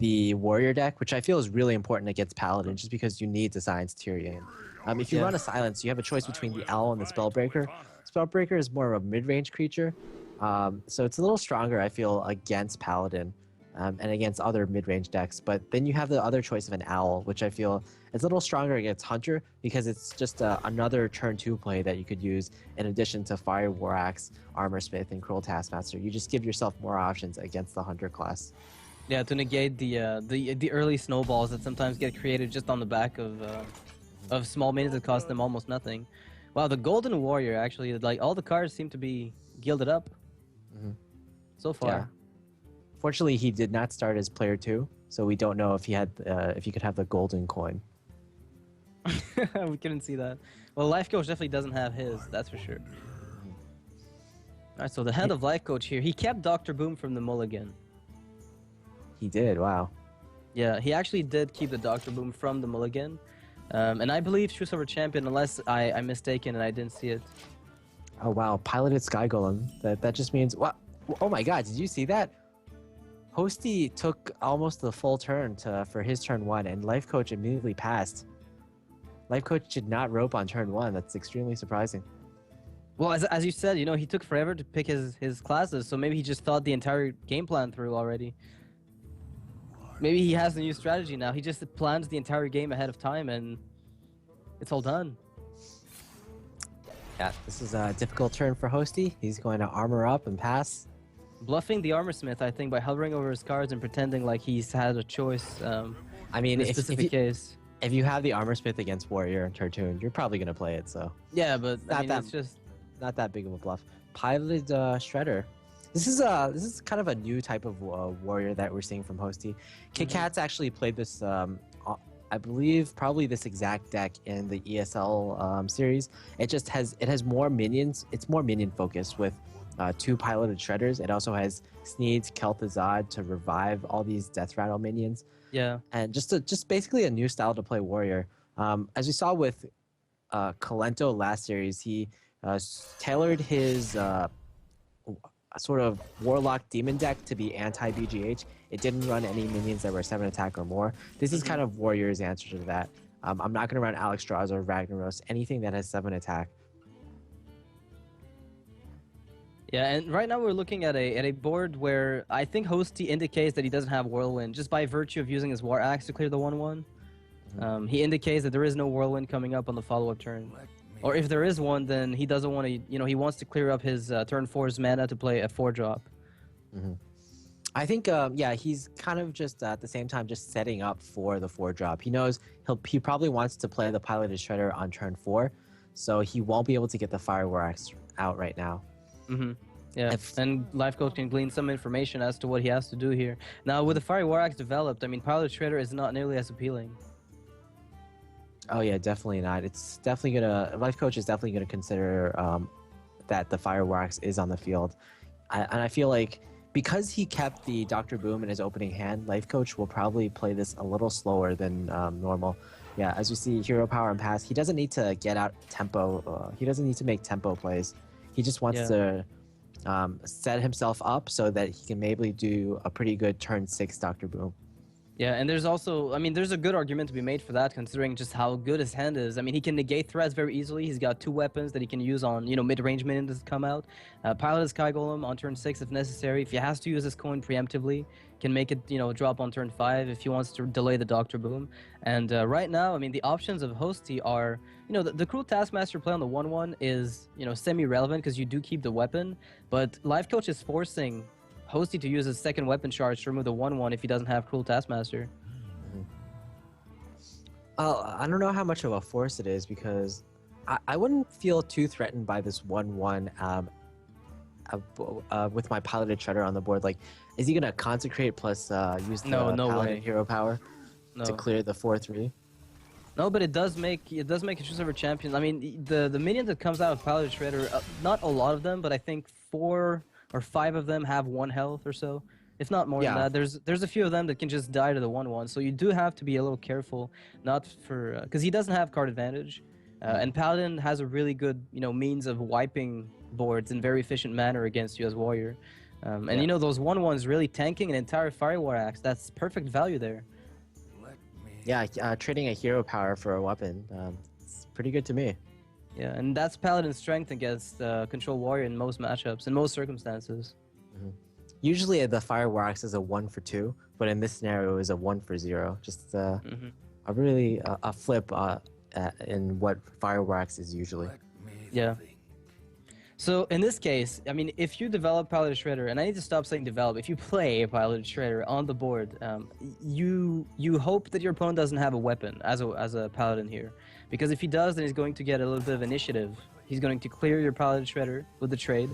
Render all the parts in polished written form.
the warrior deck, which I feel is really important against paladin, just because you need the science Tyrion. If you run a silence, you have a choice between the owl and the spellbreaker. Spellbreaker is more of a mid-range creature, so it's a little stronger, I feel, against paladin and against other mid-range decks. But then you have the other choice of an owl, which I feel is a little stronger against hunter because it's just another turn 2 play that you could use in addition to Fire War Axe, Armor Smith, and Cruel Taskmaster. You just give yourself more options against the hunter class. Yeah, to negate the early snowballs that sometimes get created just on the back of small minions that cost them almost nothing. Wow, the Golden Warrior actually, like all the cards seem to be gilded up so far. Yeah. Fortunately, he did not start as player 2, so we don't know if he had if he could have the golden coin. We couldn't see that. Well, LifeCoach definitely doesn't have his, that's for sure. Alright, so the hand of LifeCoach here, he kept Dr. Boom from the mulligan. He did, wow. Yeah, he actually did keep the Dr. Boom from the mulligan. And I believe True Silver Champion, unless I'm mistaken and I didn't see it. Oh wow, piloted Sky Golem. That just means what? Oh my god, did you see that? Hosty took almost the full turn for his turn 1, and LifeCoach immediately passed. LifeCoach did not rope on turn 1. That's extremely surprising. Well, as you said, you know, he took forever to pick his classes, so maybe he just thought the entire game plan through already. Maybe he has a new strategy now. He just plans the entire game ahead of time, and it's all done. Yeah, this is a difficult turn for Hosty. He's going to armor up and pass. Bluffing the Armor Smith, I think, by hovering over his cards and pretending like he's had a choice. I mean, in a specific case. If you have the Armor Smith against Warrior and Turtoon, you're probably going to play it, so... Yeah, but I mean, it's just... Not that big of a bluff. Piloted Shredder. This is kind of a new type of warrior that we're seeing from Hosty. Kit Kat's actually played this, I believe, probably this exact deck in the ESL series. It has more minions. It's more minion focused with 2 piloted Shredders. It also has Sneeds, Kel'Thuzad to revive all these Death Rattle minions. Yeah, and just basically a new style to play warrior. As we saw with Kolento last series, he tailored his sort of Warlock Demon deck to be anti-BGH. It didn't run any minions that were 7 attack or more. This is kind of Warrior's answer to that. I'm not going to run Alex Strauss or Ragnaros, anything that has 7 attack. Yeah, and right now we're looking at a board where I think Hosty indicates that he doesn't have Whirlwind just by virtue of using his War Axe to clear the 1/1. He indicates that there is no Whirlwind coming up on the follow-up turn. Or if there is one, then he doesn't want to, you know, he wants to clear up his turn 4's mana to play a 4-drop. I think, yeah, he's kind of just at the same time just setting up for the 4-drop. He knows he probably wants to play the Piloted Shredder on turn 4, so he won't be able to get the Fireworks out right now. Yeah, and LifeCoach can glean some information as to what he has to do here. Now, with the Fire War Axe developed, I mean, Piloted Shredder is not nearly as appealing. Oh yeah, definitely not. It's definitely gonna. LifeCoach is definitely gonna consider that the Fire War Axe is on the field, and I feel like because he kept the Dr. Boom in his opening hand, LifeCoach will probably play this a little slower than normal. Yeah, as you see, Hero Power and Pass. He doesn't need to get out tempo. He doesn't need to make tempo plays. He just wants to set himself up so that he can maybe do a pretty good turn 6 Dr. Boom. Yeah, and there's also, I mean, there's a good argument to be made for that, considering just how good his hand is. I mean, he can negate threats very easily. He's got 2 weapons that he can use on, you know, mid-range minions that come out. Pilot Sky Golem on turn 6 if necessary. If he has to use his coin preemptively, can make it, you know, drop on turn 5 if he wants to delay the Dr. Boom. And right now, I mean, the options of Hosty are, you know, the Cruel Taskmaster play on the 1/1 is, you know, semi-relevant because you do keep the weapon, but LifeCoach is forcing Hosty to use his second weapon charge to remove the 1/1 if he doesn't have Cruel Taskmaster. I don't know how much of a force it is because I wouldn't feel too threatened by this 1/1 with my Piloted Shredder on the board. Like, is he gonna consecrate plus use the Paladin Hero Power to clear the 4/3? No, but it does make a True Silver Champion. I mean, the minion that comes out of Piloted Shredder, not a lot of them, but I think 4 or 5 of them have 1 health or so, if not more than that. There's a few of them that can just die to the 1/1, so you do have to be a little careful, not for because he doesn't have card advantage, and Paladin has a really good, you know, means of wiping boards in very efficient manner against you as warrior. And you know, those 1/1s really tanking an entire Fire War Axe. That's perfect value there. Yeah, trading a hero power for a weapon, it's pretty good to me. Yeah, and that's Paladin strength against Control Warrior in most matchups, in most circumstances. Usually the Fire War Axe is a 1 for 2, but in this scenario is a 1 for 0. Just a really a flip in what Fire War Axe is usually. Yeah. So in this case, I mean, if you develop Piloted Shredder, and I need to stop saying develop, if you play a Piloted Shredder on the board, you hope that your opponent doesn't have a weapon as a Paladin here. Because if he does, then he's going to get a little bit of initiative. He's going to clear your Piloted Shredder with the trade,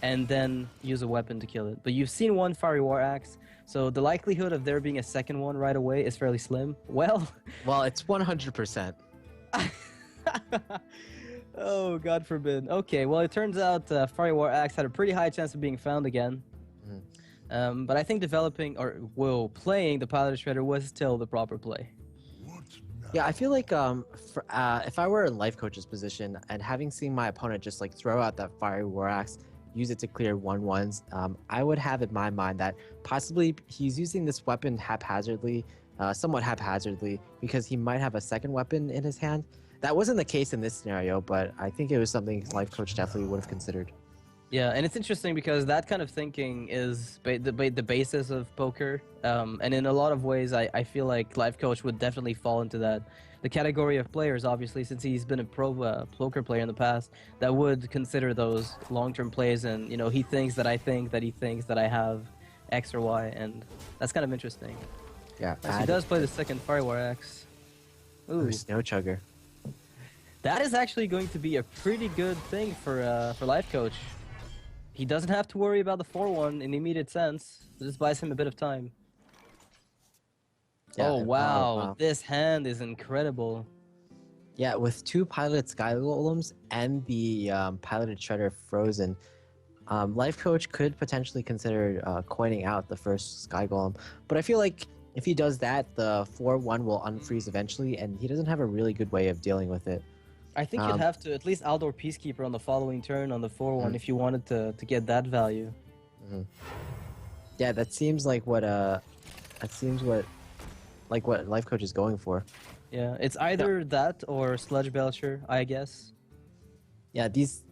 and then use a weapon to kill it. But you've seen one Fiery War Axe, so the likelihood of there being a second one right away is fairly slim. Well, it's 100%. Oh, God forbid. Okay, well, it turns out Fiery War Axe had a pretty high chance of being found again. But I think playing the Piloted Shredder was still the proper play. Yeah, I feel like if I were in LifeCoach's position and having seen my opponent just like throw out that Fiery War Axe, use it to clear 1/1s, I would have in my mind that possibly he's using this weapon haphazardly, somewhat haphazardly, because he might have a second weapon in his hand. That wasn't the case in this scenario, but I think it was something LifeCoach definitely would have considered. Yeah, and it's interesting because that kind of thinking is the basis of poker, and in a lot of ways, I feel like LifeCoach would definitely fall into the category of players, obviously, since he's been a pro poker player in the past, that would consider those long-term plays, and, you know, he thinks that I think that he thinks that I have X or Y, and that's kind of interesting. Yeah, so he does play the second Fire War Axe. Ooh, Snow Chugger. That is actually going to be a pretty good thing for LifeCoach. He doesn't have to worry about the 4/1 in the immediate sense. It just buys him a bit of time. Yeah, oh, wow. This hand is incredible. Yeah, with 2 piloted Sky Golems and the piloted Shredder frozen, LifeCoach could potentially consider coining out the first Sky Golem. But I feel like if he does that, the 4/1 will unfreeze eventually, and he doesn't have a really good way of dealing with it. I think you'd have to at least Outdoor Peacekeeper on the following turn on the 4/1 if you wanted to get that value. Yeah, that seems like what LifeCoach is going for. Yeah, it's either that or Sludge Belcher, I guess. Yeah, these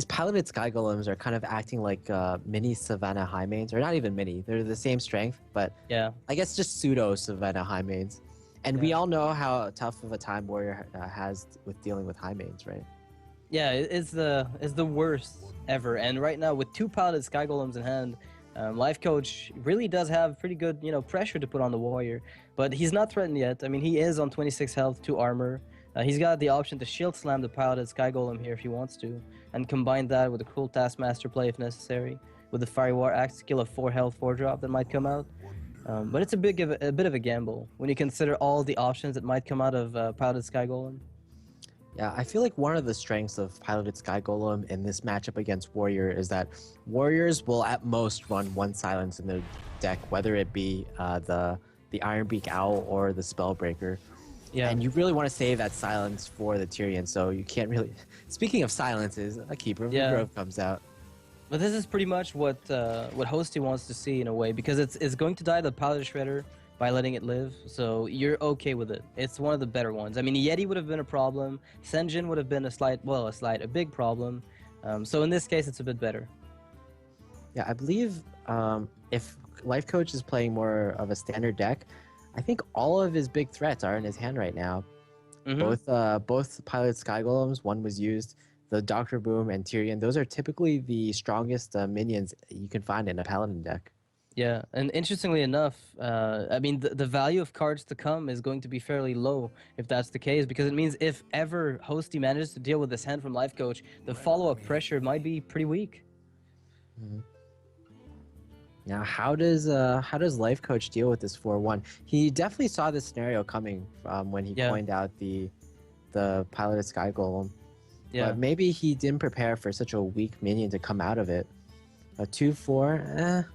piloted Sky Golems are kind of acting like mini Savannah High Mains, or not even mini. They're the same strength, but yeah, I guess just pseudo Savannah High Mains. And we all know how tough of a time Warrior has with dealing with high mains, right? Yeah, it's the worst ever. And right now, with 2 piloted Sky Golems in hand, LifeCoach really does have pretty good, you know, pressure to put on the Warrior. But he's not threatened yet. I mean, he is on 26 health, 2 armor. He's got the option to shield slam the piloted Sky Golem here if he wants to, and combine that with a cool Taskmaster play if necessary, with the Fiery War Axe to kill a 4 health 4-drop that might come out. But it's a bit of a gamble when you consider all the options that might come out of Piloted Sky Golem. Yeah, I feel like one of the strengths of Piloted Sky Golem in this matchup against Warrior is that Warriors will at most run 1 silence in their deck, whether it be the Ironbeak Owl or the Spellbreaker. Yeah. And you really want to save that silence for the Tyrion, so you can't really... Speaking of silences, a Keeper of the Grove comes out. But this is pretty much what Hosty wants to see in a way, because it's going to die the Piloted Shredder by letting it live, so you're okay with it. It's one of the better ones. I mean, Yeti would have been a problem, Senjin would have been a big problem. So in this case, it's a bit better. Yeah, I believe if LifeCoach is playing more of a standard deck, I think all of his big threats are in his hand right now. Both Piloted Sky Golems, one was used. The Dr. Boom and Tyrion, those are typically the strongest minions you can find in a Paladin deck. Yeah, and interestingly enough, I mean, the value of cards to come is going to be fairly low if that's the case, because it means if ever Hosty manages to deal with this hand from LifeCoach, the follow-up pressure might be pretty weak. Now, how does LifeCoach deal with this 4/1? He definitely saw this scenario coming when he coined out the Piloted Sky Golem. Yeah. But maybe he didn't prepare for such a weak minion to come out of it. A 2/4,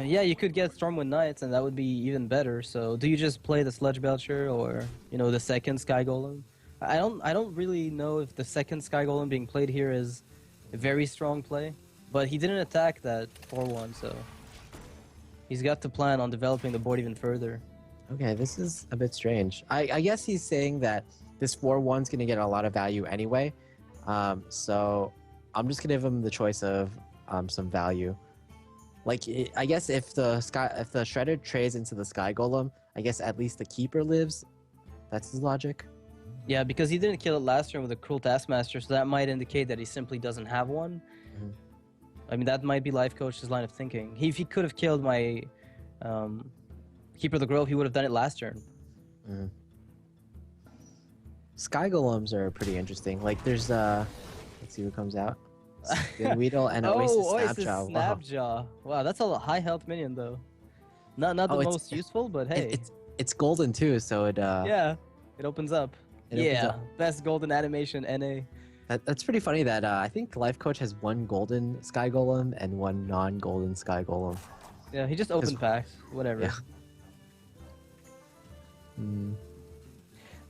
yeah, you could get Stormwind Knights, and that would be even better. So, do you just play the Sludge Belcher or, you know, the second Sky Golem? I don't really know if the second Sky Golem being played here is a very strong play. But he didn't attack that 4-1, so he's got to plan on developing the board even further. Okay, this is a bit strange. I guess he's saying that this 4-1's going to get a lot of value anyway. So I'm just going to give him the choice of some value. Like, I guess if the Shredder trades into the Sky Golem, I guess at least the Keeper lives. That's his logic. Yeah, because he didn't kill it last turn with a Cruel Taskmaster, so that might indicate that he simply doesn't have one. Mm-hmm. I mean, that might be LifeCoach's line of thinking. If he could have killed my Keeper of the Grove, he would have done it last turn. Mm-hmm. Sky Golems are pretty interesting. Like, there's let's see who comes out. Weedle and Oasis Snapjaw. Wow, that's a high health minion though. Not the most useful, but hey. It's golden too, so it yeah, it opens up. Opens up. Best golden animation NA. That's pretty funny that I think LifeCoach has one golden Sky Golem and one non-golden Sky Golem. Yeah, he just opened packs. Whatever. Yeah.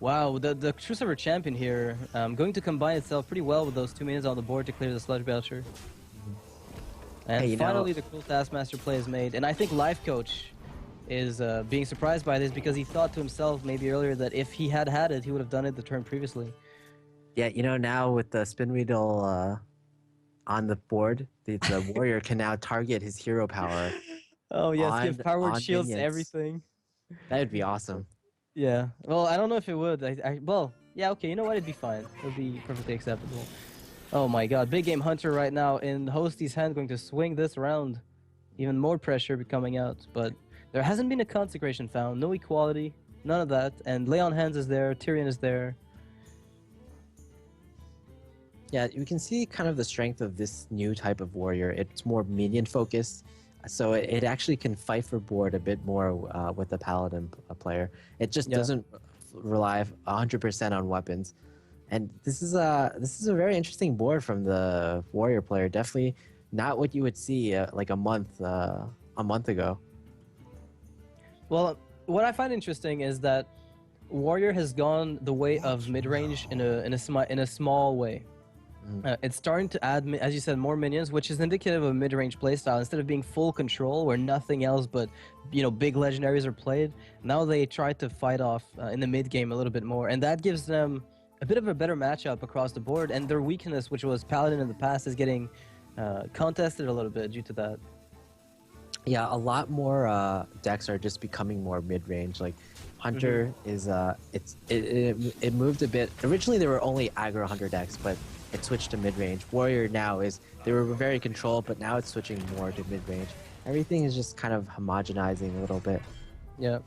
Wow, the True Server Champion here going to combine itself pretty well with those 2 minions on the board to clear the Sludge Belcher. And hey, finally the Cruel Taskmaster play is made, and I think LifeCoach is being surprised by this because he thought to himself maybe earlier that if he had it, he would have done it the turn previously. Yeah, you know, now with the Spin Weedle on the board, the warrior can now target his hero power. Oh yes, give powered shields to everything. That would be awesome. Yeah, well, I don't know if it would. Well, yeah, okay, you know what? It'd be fine. It would be perfectly acceptable. Oh my god, Big Game Hunter right now in Hosty's hand going to swing this round. Even more pressure coming out, but there hasn't been a consecration found. No equality, none of that. And Leon Hands is there, Tyrion is there. Yeah, you can see kind of the strength of this new type of warrior. It's more minion focused. So it actually can fight for board a bit more with the Paladin player. It just doesn't rely 100% on weapons, and this is a very interesting board from the warrior player. Definitely not what you would see like a month ago. Well, what I find interesting is that warrior has gone the way of mid range in a small way. It's starting to add, as you said, more minions, which is indicative of a mid-range playstyle. Instead of being full control, where nothing else but, you know, big legendaries are played, now they try to fight off in the mid-game a little bit more, and that gives them a bit of a better matchup across the board. And their weakness, which was Paladin in the past, is getting contested a little bit due to that. Yeah, a lot more decks are just becoming more mid-range. Like Hunter is it moved a bit. Originally, there were only aggro Hunter decks, but it switched to mid-range. Warrior now they were very controlled, but now it's switching more to mid-range. Everything is just kind of homogenizing a little bit. Yeah.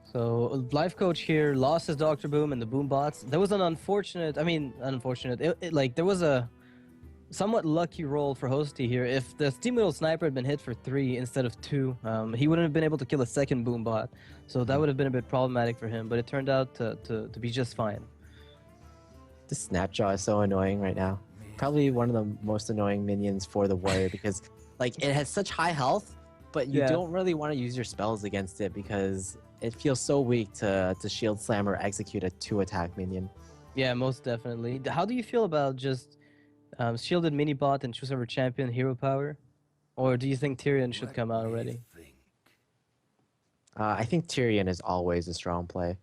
So LifeCoach here lost his Dr. Boom and the Boom bots. There was an there was a somewhat lucky roll for Hosty here. If the Steam Wheel Sniper had been hit for 3 instead of 2, he wouldn't have been able to kill a second Boom bot. So that would have been a bit problematic for him, but it turned out to be just fine. This Snapjaw is so annoying right now. Probably one of the most annoying minions for the warrior because like it has such high health, but you don't really want to use your spells against it because it feels so weak to shield slam or execute a 2-attack minion. Yeah, most definitely. How do you feel about just shielded mini bot and True Server Champion hero power? Or do you think Tyrion should come out already? I think Tyrion is always a strong play.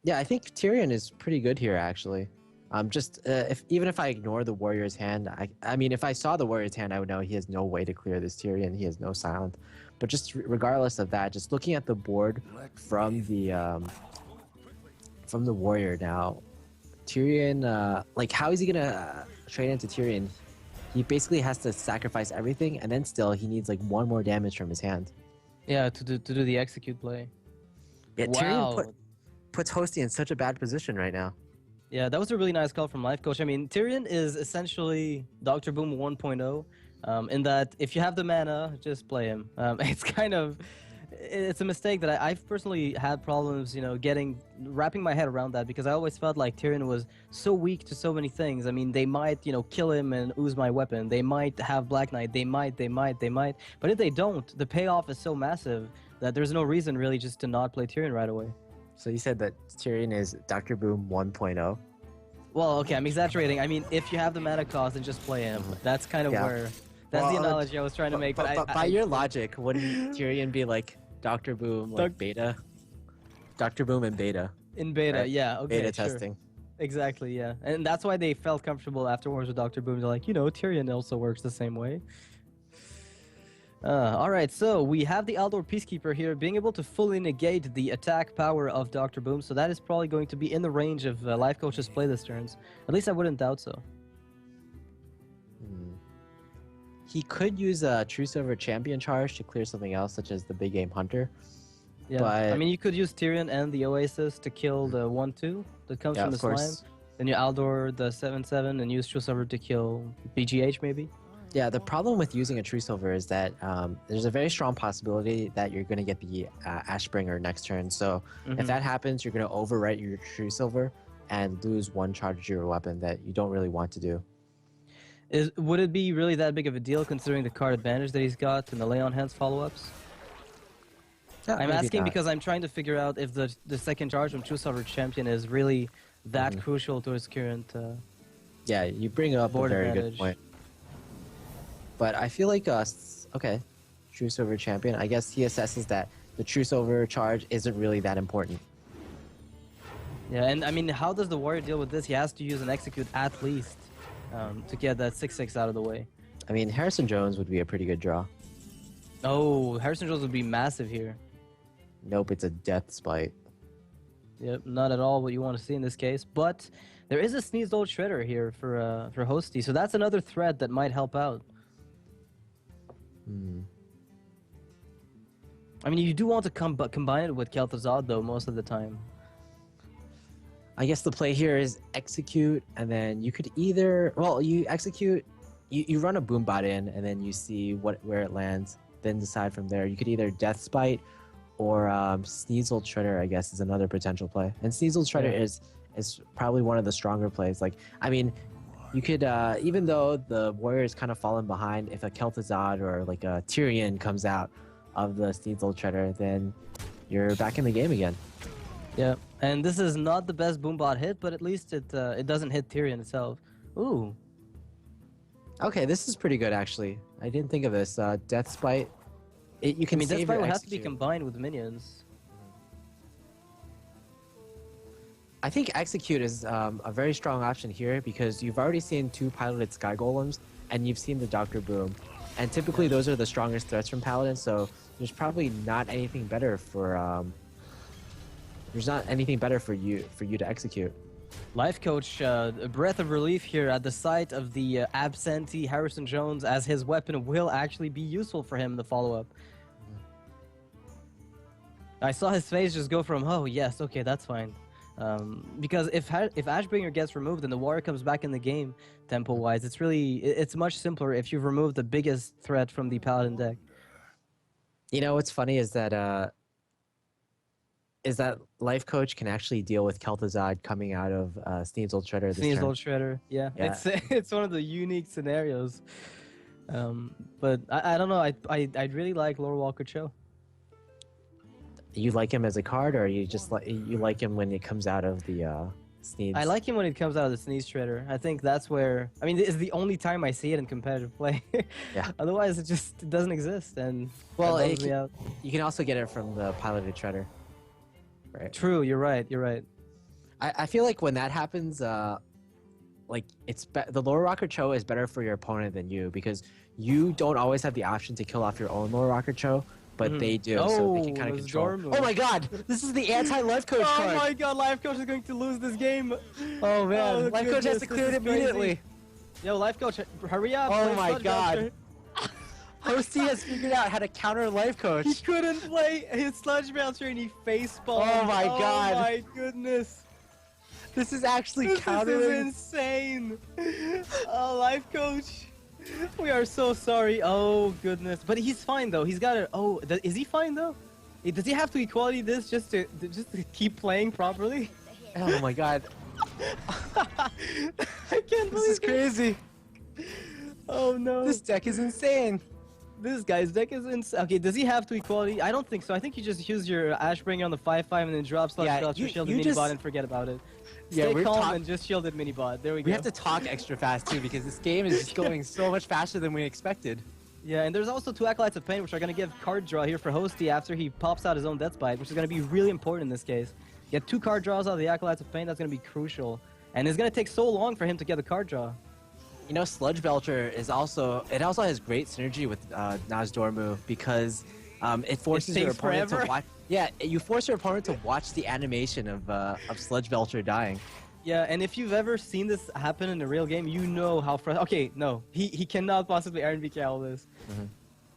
Yeah, I think Tyrion is pretty good here, actually. Even if I ignore the warrior's hand, I mean, if I saw the warrior's hand, I would know he has no way to clear this Tyrion. He has no silent. But just regardless of that, just looking at the board from the warrior now, Tyrion, like, how is he gonna trade into Tyrion? He basically has to sacrifice everything, and then still he needs like 1 more damage from his hand. Yeah, to do the execute play. Yeah, wow. Tyrion puts Hosty in such a bad position right now. Yeah, that was a really nice call from LifeCoach. I mean, Tyrion is essentially Dr. Boom 1.0, in that if you have the mana, just play him. It's a mistake that I've personally had problems, you know, wrapping my head around that, because I always felt like Tyrion was so weak to so many things. I mean, they might, you know, kill him and ooze my weapon. They might have Black Knight. They might. But if they don't, the payoff is so massive that there's no reason really just to not play Tyrion right away. So you said that Tyrion is Dr. Boom 1.0? Well, okay, I'm exaggerating. I mean, if you have the mana cost, then just play him. That's kind of where. That's the analogy I was trying to make. But by your logic, wouldn't Tyrion be like Dr. Boom, like beta? Dr. Boom and beta. In beta, right? yeah. Okay, beta sure. testing. Exactly, yeah. And that's why they felt comfortable afterwards with Dr. Boom. They're like, you know, Tyrion also works the same way. Alright, so we have the Aldor Peacekeeper here being able to fully negate the attack power of Dr. Boom, so that is probably going to be in the range of LifeCoach's play this turns. At least I wouldn't doubt so. He could use a True Silver Champion charge to clear something else, such as the Big Game Hunter. Yeah, but... I mean, you could use Tyrion and the Oasis to kill the 1-2 that comes from the slime. Then you Aldor the 7-7 and use True Silver to kill BGH, maybe? Yeah, the problem with using a True Silver is that there's a very strong possibility that you're going to get the Ashbringer next turn. So if that happens, you're going to overwrite your True Silver and lose one charge of your weapon that you don't really want to do. Would it be really that big of a deal considering the card advantage that he's got and the Lay on Hands follow-ups? Yeah, I'm asking because I'm trying to figure out if the second charge from True Silver Champion is really that crucial to his current yeah, you bring up a very good point. But I feel like, okay, True Silver Champion, I guess he assesses that the True Silver charge isn't really that important. Yeah, and I mean, how does the Warrior deal with this? He has to use an Execute at least to get that 6-6 out of the way. I mean, Harrison Jones would be a pretty good draw. Oh, Harrison Jones would be massive here. Nope, it's a Death Spite. Yep, not at all what you want to see in this case. But there is a Sneezed Old Shredder here for Hosty, so that's another threat that might help out. I mean, you do want to combine it with Kel'Thuzad, though, most of the time. I guess the play here is execute, and then you could either... Well, you execute... You run a Boombot in, and then you see where it lands, then decide from there. You could either Death Spite or Sneasel Shredder, I guess, is another potential play. And Sneasel Shredder is probably one of the stronger plays. Like, I mean... You could, even though the Warrior is kind of fallen behind, if a Kel'Thuzad or like a Tyrion comes out of the Sneasel Shredder, then you're back in the game again. Yeah, and this is not the best Boombot hit, but at least it doesn't hit Tyrion itself. Ooh. Okay, this is pretty good actually. I didn't think of this. Death Spite. You can Death save Spite your would have to be execute. combined with minions. I think Execute is a very strong option here because you've already seen 2 piloted Sky Golems and you've seen the Dr. Boom. And typically those are the strongest threats from Paladin, so there's probably not anything better for you to execute. LifeCoach, a breath of relief here at the sight of the absentee Harrison Jones, as his weapon will actually be useful for him in the follow-up. I saw his face just go from, oh yes, okay, that's fine. Because if Ashbringer gets removed and the Warrior comes back in the game, tempo-wise, it's much simpler if you've removed the biggest threat from the Paladin deck. You know what's funny is that LifeCoach can actually deal with Kel'Thuzad coming out of Sneasel Old Shredder this turn. Sneasel Old Shredder, yeah. It's one of the unique scenarios. But I don't know. I'd really like Lore Walker Cho. You like him as a card, or you like him when it comes out of the Sneeze? I like him when it comes out of the Sneeze Shredder. I think that's where... I mean, it's the only time I see it in competitive play. Yeah. Otherwise, it doesn't exist, and well, you can also get it from the piloted Shredder. Right. True, you're right. I feel like when that happens, like the Lore Rocker Cho is better for your opponent than you because you don't always have the option to kill off your own Lore Rocker Cho. But they do, so they can kind of control. Oh my god! This is the anti-LifeCoach card! Oh my god, LifeCoach is going to lose this game! Oh man, LifeCoach has to clear it immediately! Yo, LifeCoach, hurry up! Oh my god! Hosty has figured out how to counter LifeCoach! He couldn't play his Sludge Bouncer and he facepalmed! Oh my god! Oh my goodness! This is actually countering... This is insane! Oh, LifeCoach! We are so sorry. Oh goodness, but he's fine though. He's got it. Oh, is he fine though? Does he have to equality this just to keep playing properly? Oh my god! I can't believe this is crazy. Oh no! This deck is insane. This guy's deck is insane. Okay, does he have to equality? I don't think so. I think you just use your Ashbringer on the 5/5 and then drop slot Yeah, spells for you shielded just- minibot and forget about it. Yeah, Stay we're calm and just shielded minibot. There we go. We have to talk extra fast too because this game is just going so much faster than we expected. Yeah, and there's also 2 Acolytes of Pain, which are going to give card draw here for Hosty after he pops out his own Death Bite, which is going to be really important in this case. Get 2 card draws out of the Acolytes of Pain, that's going to be crucial. And it's going to take so long for him to get the card draw. You know, Sludge Belcher is also has great synergy with Nozdormu because it forces your stays opponent forever. to watch. Yeah, you force your opponent to watch the animation of Sludge Belcher dying. Yeah, and if you've ever seen this happen in a real game, you know how okay, no, he cannot possibly Iron Beak all this.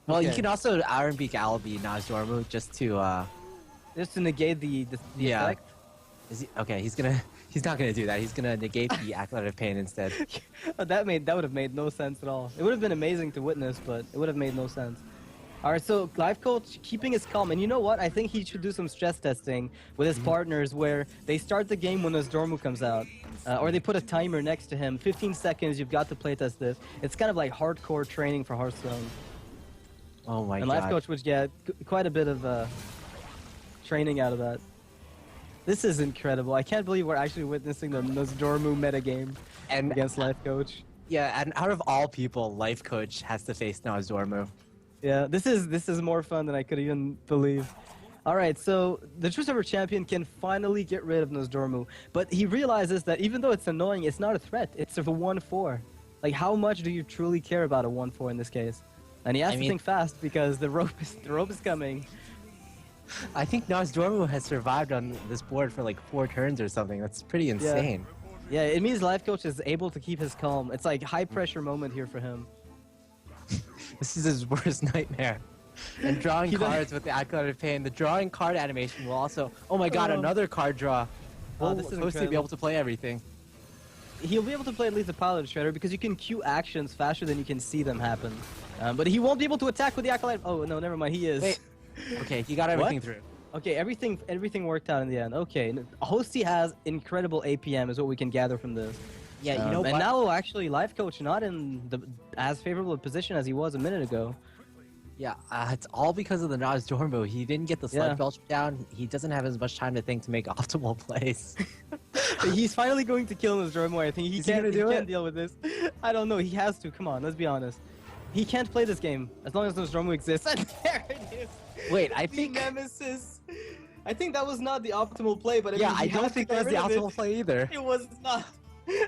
Well, you Okay. can also Iron Beak Alibi Nozdormu just to negate the Yeah. effect. Is he, okay, he's not gonna do that. He's gonna negate the Acolyte of Pain instead. That would have made no sense at all. It would have been amazing to witness, but it would have made no sense. Alright, so LifeCoach keeping his calm, and you know what? I think he should do some stress testing with his partners where they start the game when Nozdormu comes out. Or they put a timer next to him, 15 seconds, you've got to playtest this. It's kind of like hardcore training for Hearthstone. Oh my And god. LifeCoach would get quite a bit of training out of that. This is incredible. I can't believe we're actually witnessing the Nozdormu metagame And against LifeCoach. yeah, and out of all people, LifeCoach has to face Nozdormu. Yeah, this is more fun than I could even believe. All right, so the True Silver Champion can finally get rid of Nozdormu, but he realizes that even though it's annoying, it's not a threat. It's a 1/4. Like, how much do you truly care about a 1/4 in this case? And he has to think fast because the rope is coming. I think Nozdormu has survived on this board for like 4 turns or something. That's pretty insane. Yeah, it means LifeCoach is able to keep his calm. It's like high pressure moment here for him. This is his worst nightmare. And drawing He does- cards with the Acolyte of Pain. The drawing card animation will also... Oh my god, another card draw. Well, this is supposed to be incredible. able to play everything. He'll be able to play at least a Pilot Shredder because you can queue actions faster than you can see them happen. But he won't be able to attack with the Acolyte. Oh, no, never mind. He is. Wait. Okay, he got everything through. Okay, everything worked out in the end. Okay, Hosty has incredible APM is what we can gather from this. Yeah, you know and what? now actually LifeCoach not in the as favorable a position as he was a minute ago. Yeah, it's all because of the Nozdormu. He didn't get the Sludge Yeah. Belcher down. He doesn't have as much time to think to make optimal plays. He's finally going to kill Nozdormu. I think he Is he can't, gonna do can't it? deal with this. I don't know. He has to. Come on, let's be honest. He can't play this game as long as Nozdormu exists. And there it is. Wait, I The think... Nemesis. I think that was not the optimal play, but Yeah, mean, I he don't had to think get that was the rid of it. optimal play either. It was not.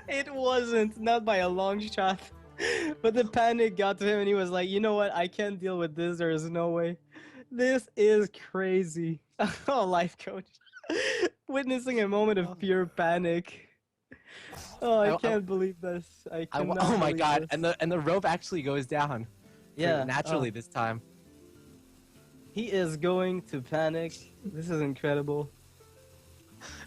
It wasn't. Not by a long shot. But the panic got to him and he was like, you know what? I can't deal with this. There is no way. This is crazy. Oh, LifeCoach. Witnessing a moment of pure panic. Oh, I can't believe this. I cannot oh my believe god, this. and the rope actually goes down. Yeah, Naturally this time. He is going to panic. This is incredible.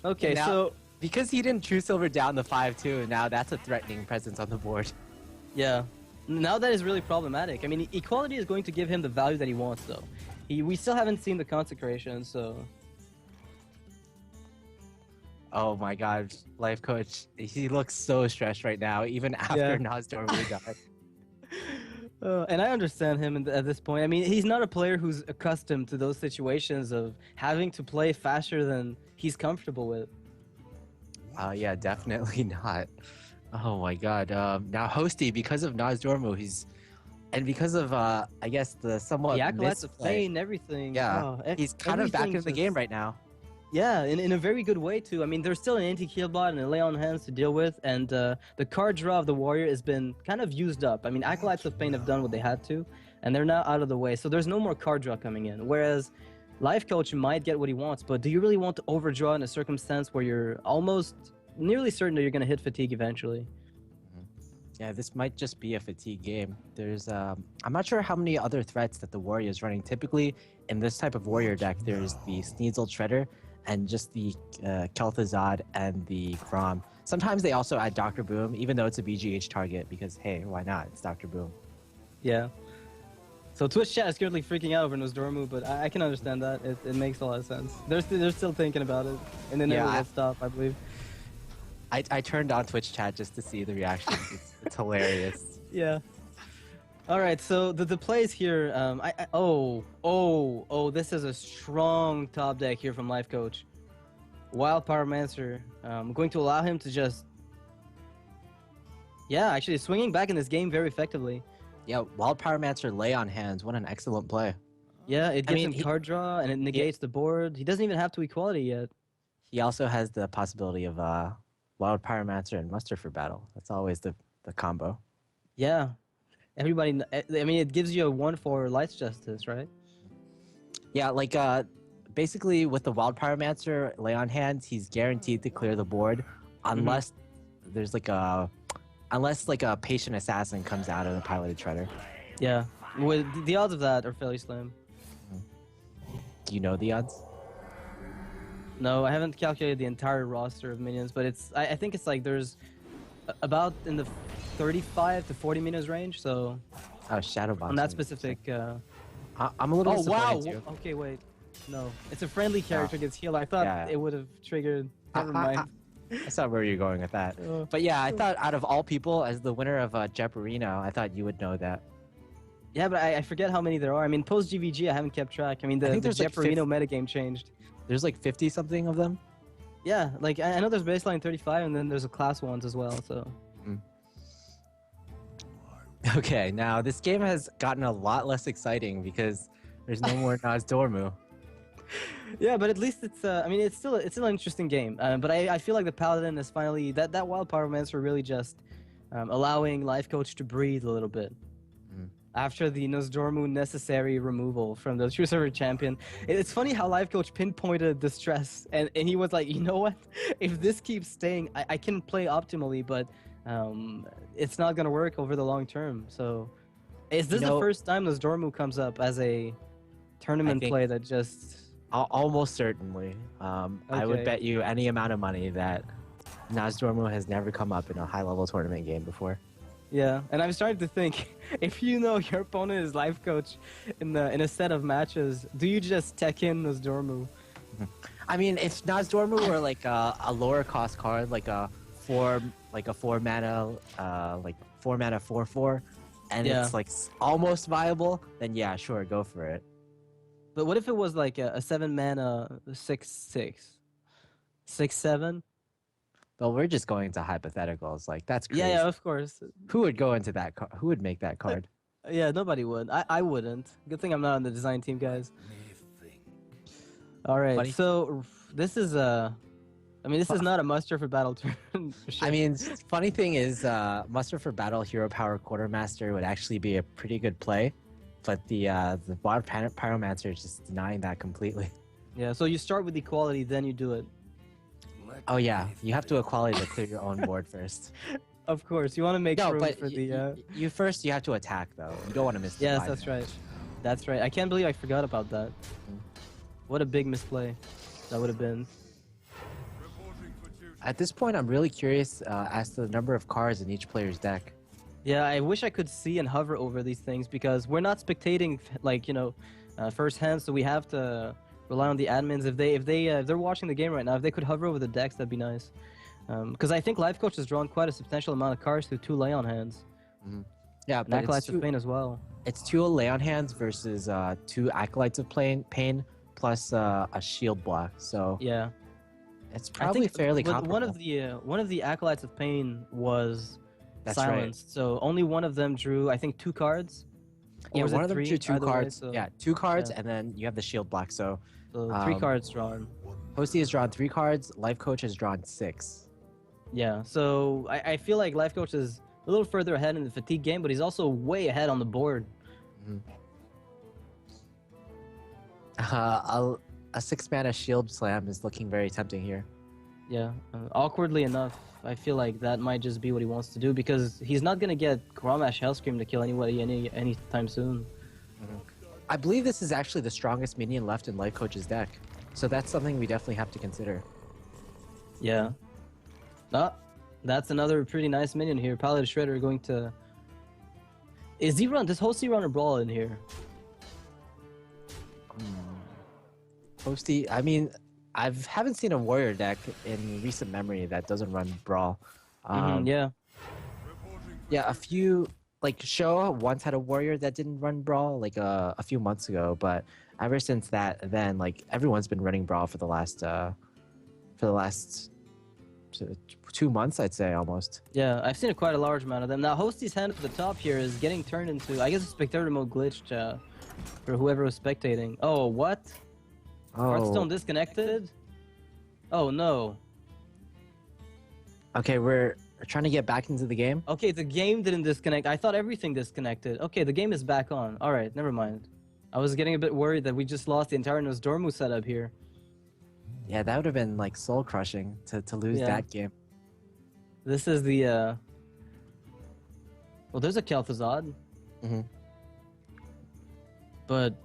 Okay, Now- so Because he didn't True Silver down the 5-2, now that's a threatening presence on the board. yeah, now that is really problematic. I mean, equality is going to give him the value that he wants, though. We still haven't seen the consecration, so Oh my god, LifeCoach, he looks so stressed right now, even after Yeah. Nozdormu died. and I understand him at this point. I mean, he's not a player who's accustomed to those situations of having to play faster than he's comfortable with. Yeah, definitely not. Oh my god. Now Hosty, because of Nozdormu, and because of I guess the somewhat The acolytes of misplay, pain, everything. Yeah, Oh, he's kind of back in everything's the just- game right now. Yeah, in a very good way too. I mean, there's still an anti-kill bot and a lay on hands to deal with, and the card draw of the warrior has been kind of used up. I mean, acolytes of pain have done what they had to, and they're now out of the way, so there's no more card draw coming in. Whereas LifeCoach might get what he wants, but do you really want to overdraw in a circumstance where you're almost nearly certain that you're going to hit fatigue eventually? Yeah, this might just be a fatigue game. There's I'm not sure how many other threats that the warrior is running. Typically, in this type of warrior deck, there's the Sneasel Shredder and just the Kel'Thuzad and the Grom. Sometimes they also add Dr. Boom, even though it's a BGH target, because hey, why not? It's Dr. Boom. Yeah. So Twitch chat is currently freaking out over Nozdormu, but I can understand that. It makes a lot of sense. They're still thinking about it, and they never Yeah, will stop, I believe. I turned on Twitch chat just to see the reactions. It's hilarious. Yeah. All right, so the plays here, this is a strong top deck here from LifeCoach. Wild Pyromancer. I'm going to allow him to just, yeah, actually swinging back in this game very effectively. Yeah, Wild Pyromancer lay on hands. What an excellent play. Yeah, it gives him card draw and it negates the board. He doesn't even have to equality yet. He also has the possibility of Wild Pyromancer and Muster for battle. That's always the combo. Yeah. Everybody, I mean, it gives you a 1 for Lights Justice, right? Yeah, like basically with the Wild Pyromancer lay on hands, he's guaranteed to clear the board unless there's like a patient assassin comes out of the piloted shredder. Yeah. With the odds of that are fairly slim. Do you know the odds? No, I haven't calculated the entire roster of minions, but I think it's like there's about in the 35 to 40 minions range, so Oh, Shadow Box. on that specific I'm a little disappointed too. Okay, wait. No. It's a friendly character gets healed. I thought it would have triggered. Never mind. I saw where you're going with that. But yeah, I thought out of all people, as the winner of Jeoparino, I thought you would know that. Yeah, but I forget how many there are. I mean, post GVG, I haven't kept track. I mean, the Jeoparino metagame changed. There's like 50 something of them. Yeah, like I know there's baseline 35, and then there's a class ones as well. So. Okay, now this game has gotten a lot less exciting because there's no more Nozdormu. Yeah, but at least it's I mean, it's still an interesting game. But I feel like the Paladin is finally that Wild Pyromancer really just allowing LifeCoach to breathe a little bit. After the Nozdormu necessary removal from the True Server champion. It's funny how LifeCoach pinpointed the stress, and he was like, you know what? If this keeps staying, I can play optimally, but it's not going to work over the long term. So is this the first time Nozdormu comes up as a tournament play that just... Almost certainly. I would bet you any amount of money that Nozdormu has never come up in a high-level tournament game before. Yeah, and I'm starting to think, if you know your opponent is LifeCoach in a set of matches, do you just tech in Nozdormu? I mean, if Nozdormu were like a lower cost card, like a 4 mana 4/4, and it's like almost viable, then yeah, sure, go for it. But what if it was like a 7 mana 6/6, 6/7? Well, we're just going to hypotheticals. Like, that's crazy. Yeah, of course. Who would go into that? Who would make that card? Yeah, nobody would. I wouldn't. Good thing I'm not on the design team, guys. All right, so this is I mean, this is not a muster for battle turn. Sure. I mean, funny thing is, muster for battle hero power quartermaster would actually be a pretty good play, but the Wild Pyromancer is just denying that completely. Yeah, so you start with equality, then you do it. Oh yeah, you have to equality to clear your own board first. Of course, you want to make room for the. You first, you have to attack though. You don't want to miss. Yes, that's right. That's right. I can't believe I forgot about that. What a big misplay that would have been. At this point, I'm really curious as to the number of cards in each player's deck. Yeah, I wish I could see and hover over these things because we're not spectating, like, you know, firsthand, so we have to rely on the admins. If they're watching the game right now, if they could hover over the decks, that'd be nice. Because I think LifeCoach has drawn quite a substantial amount of cards through 2 Lay-On hands. Yeah, and Acolytes of Pain as well. It's 2 Lay-On hands versus 2 Acolytes of Pain plus a shield block. So yeah, it's probably fairly comparable. One of the Acolytes of Pain was silenced, right. So only one of them drew, I think, 2 cards. Yeah, one of them drew 2 cards. Way, so, yeah, 2 cards, and then you have the shield block. So 3 cards drawn. Hosty has drawn 3 cards. LifeCoach has drawn 6. Yeah, so I feel like LifeCoach is a little further ahead in the fatigue game, but he's also way ahead on the board. A 6 mana shield slam is looking very tempting here. Yeah, awkwardly enough, I feel like that might just be what he wants to do because he's not gonna get Grommash Hellscream to kill anybody anytime soon. I believe this is actually the strongest minion left in LifeCoach's deck, so that's something we definitely have to consider. Yeah. That's another pretty nice minion here. Paladin Shredder going to... Does Hosty run a Brawl in here? Hosty, I mean, I haven't seen a Warrior deck in recent memory that doesn't run Brawl. Yeah. Yeah, a few like Showa once had a warrior that didn't run Brawl like a few months ago, but ever since that, then like everyone's been running Brawl for the last 2 months, I'd say almost. Yeah, I've seen quite a large amount of them. Now, Hosty's hand at the top here is getting turned into, I guess, a spectator mode glitched for whoever was spectating. Oh, what? Hearthstone Oh, disconnected? Oh, no. okay, we're trying to get back into the game. Okay, the game didn't disconnect. I thought everything disconnected. Okay, the game is back on. All right, never mind. I was getting a bit worried that we just lost the entire Nosdormu setup here. Yeah, that would have been like soul crushing to lose Yeah. that game. This is the, well, there's a Kel'Thuzad. Mm-hmm. But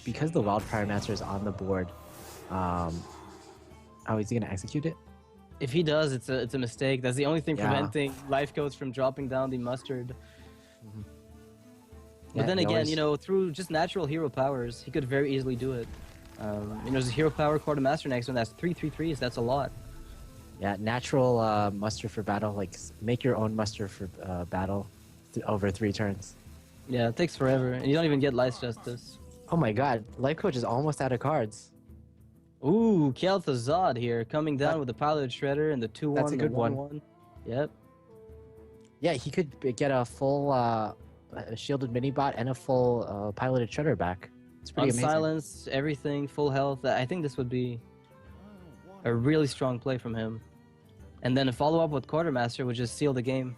Because the Wild Pyromancer is on the board, oh, is he gonna execute it? if he does, it's a mistake. That's the only thing Yeah. preventing LifeCoach from dropping down the mustard. Mhm. But Yeah, then he again, always- you know, through just natural hero powers, he could very easily do it. You know, there's a hero power quartermaster next one. That's 3/3/3s. That's a lot. Yeah, natural muster for battle. Like make your own muster for battle over 3 turns. Yeah, it takes forever, and you don't even get Lice Justice. Oh my God, LifeCoach is almost out of cards. Ooh, Kel'Thuzad here, coming down That- with the Pilot Shredder and the 2/1. That's a good one. 1/1. Yep. Yeah, he could get a full shielded mini bot and a full piloted shredder back. It's pretty amazing. Unsilenced, everything, full health. I think this would be a really strong play from him. And then a follow-up with Quartermaster would just seal the game.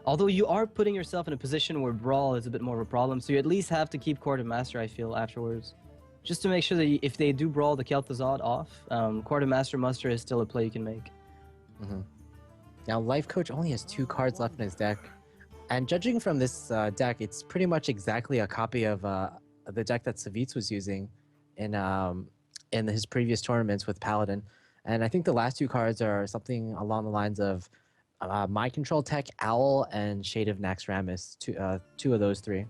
Although you are putting yourself in a position where Brawl is a bit more of a problem, so you at least have to keep Quartermaster, I feel, afterwards. Just to make sure that if they do Brawl the Kel'Thuzad off, Quartermaster Muster is still a play you can make. Mm-hmm. Now, LifeCoach only has 2 cards left in his deck. And judging from this deck, it's pretty much exactly a copy of the deck that Savjz was using in his previous tournaments with Paladin. And I think the last 2 cards are something along the lines of Mind Control Tech, Owl, and Shade of Naxxramas. 2 of those 3.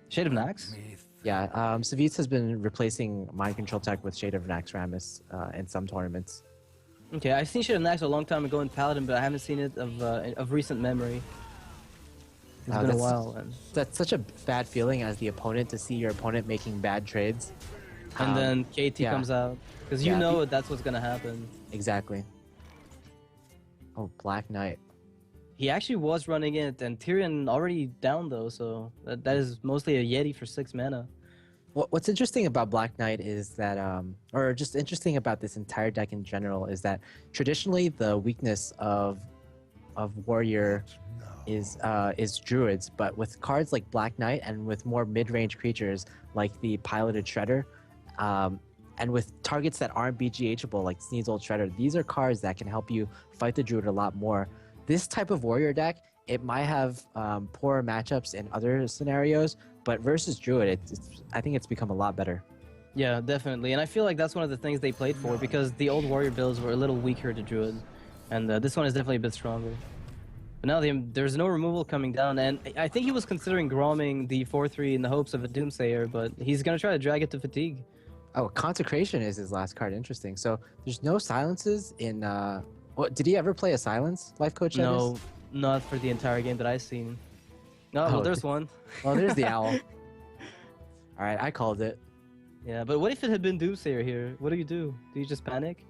Shade of Nax? Yeah, Savjz has been replacing Mind Control Tech with Shade of Naxxramas in some tournaments. Okay, I've seen Shade of Nax a long time ago in Paladin, but I haven't seen it of recent memory. It's been a while. That's such a bad feeling as the opponent to see your opponent making bad trades. And then KT yeah. comes out. Because you Yeah, know that's what's going to happen. Exactly. Oh, Black Knight. He actually was running it, and Tyrion already down though, so that is mostly a Yeti for 6 mana. What's interesting about Black Knight is that, or just interesting about this entire deck in general, is that traditionally the weakness of Warrior is Druids, but with cards like Black Knight and with more mid-range creatures like the Piloted Shredder, and with targets that aren't BGHable like Sneasol's Shredder, these are cards that can help you fight the Druid a lot more. This type of Warrior deck, it might have poorer matchups in other scenarios, but versus Druid, I think it's become a lot better. Yeah, definitely. And I feel like that's one of the things they played for, because the old Warrior builds were a little weaker to Druid. And this one is definitely a bit stronger. But now there's no removal coming down, and I think he was considering Gromming the 4/3 in the hopes of a Doomsayer, but he's going to try to drag it to Fatigue. Oh, Consecration is his last card. Interesting. So there's no silences in... did he ever play a silence, LifeCoach? No, not for the entire game that I've seen. No, well, there's one. Oh, there's the Owl. All right, I called it. Yeah, but what if it had been Doomsayer here? What do you do? Do you just panic?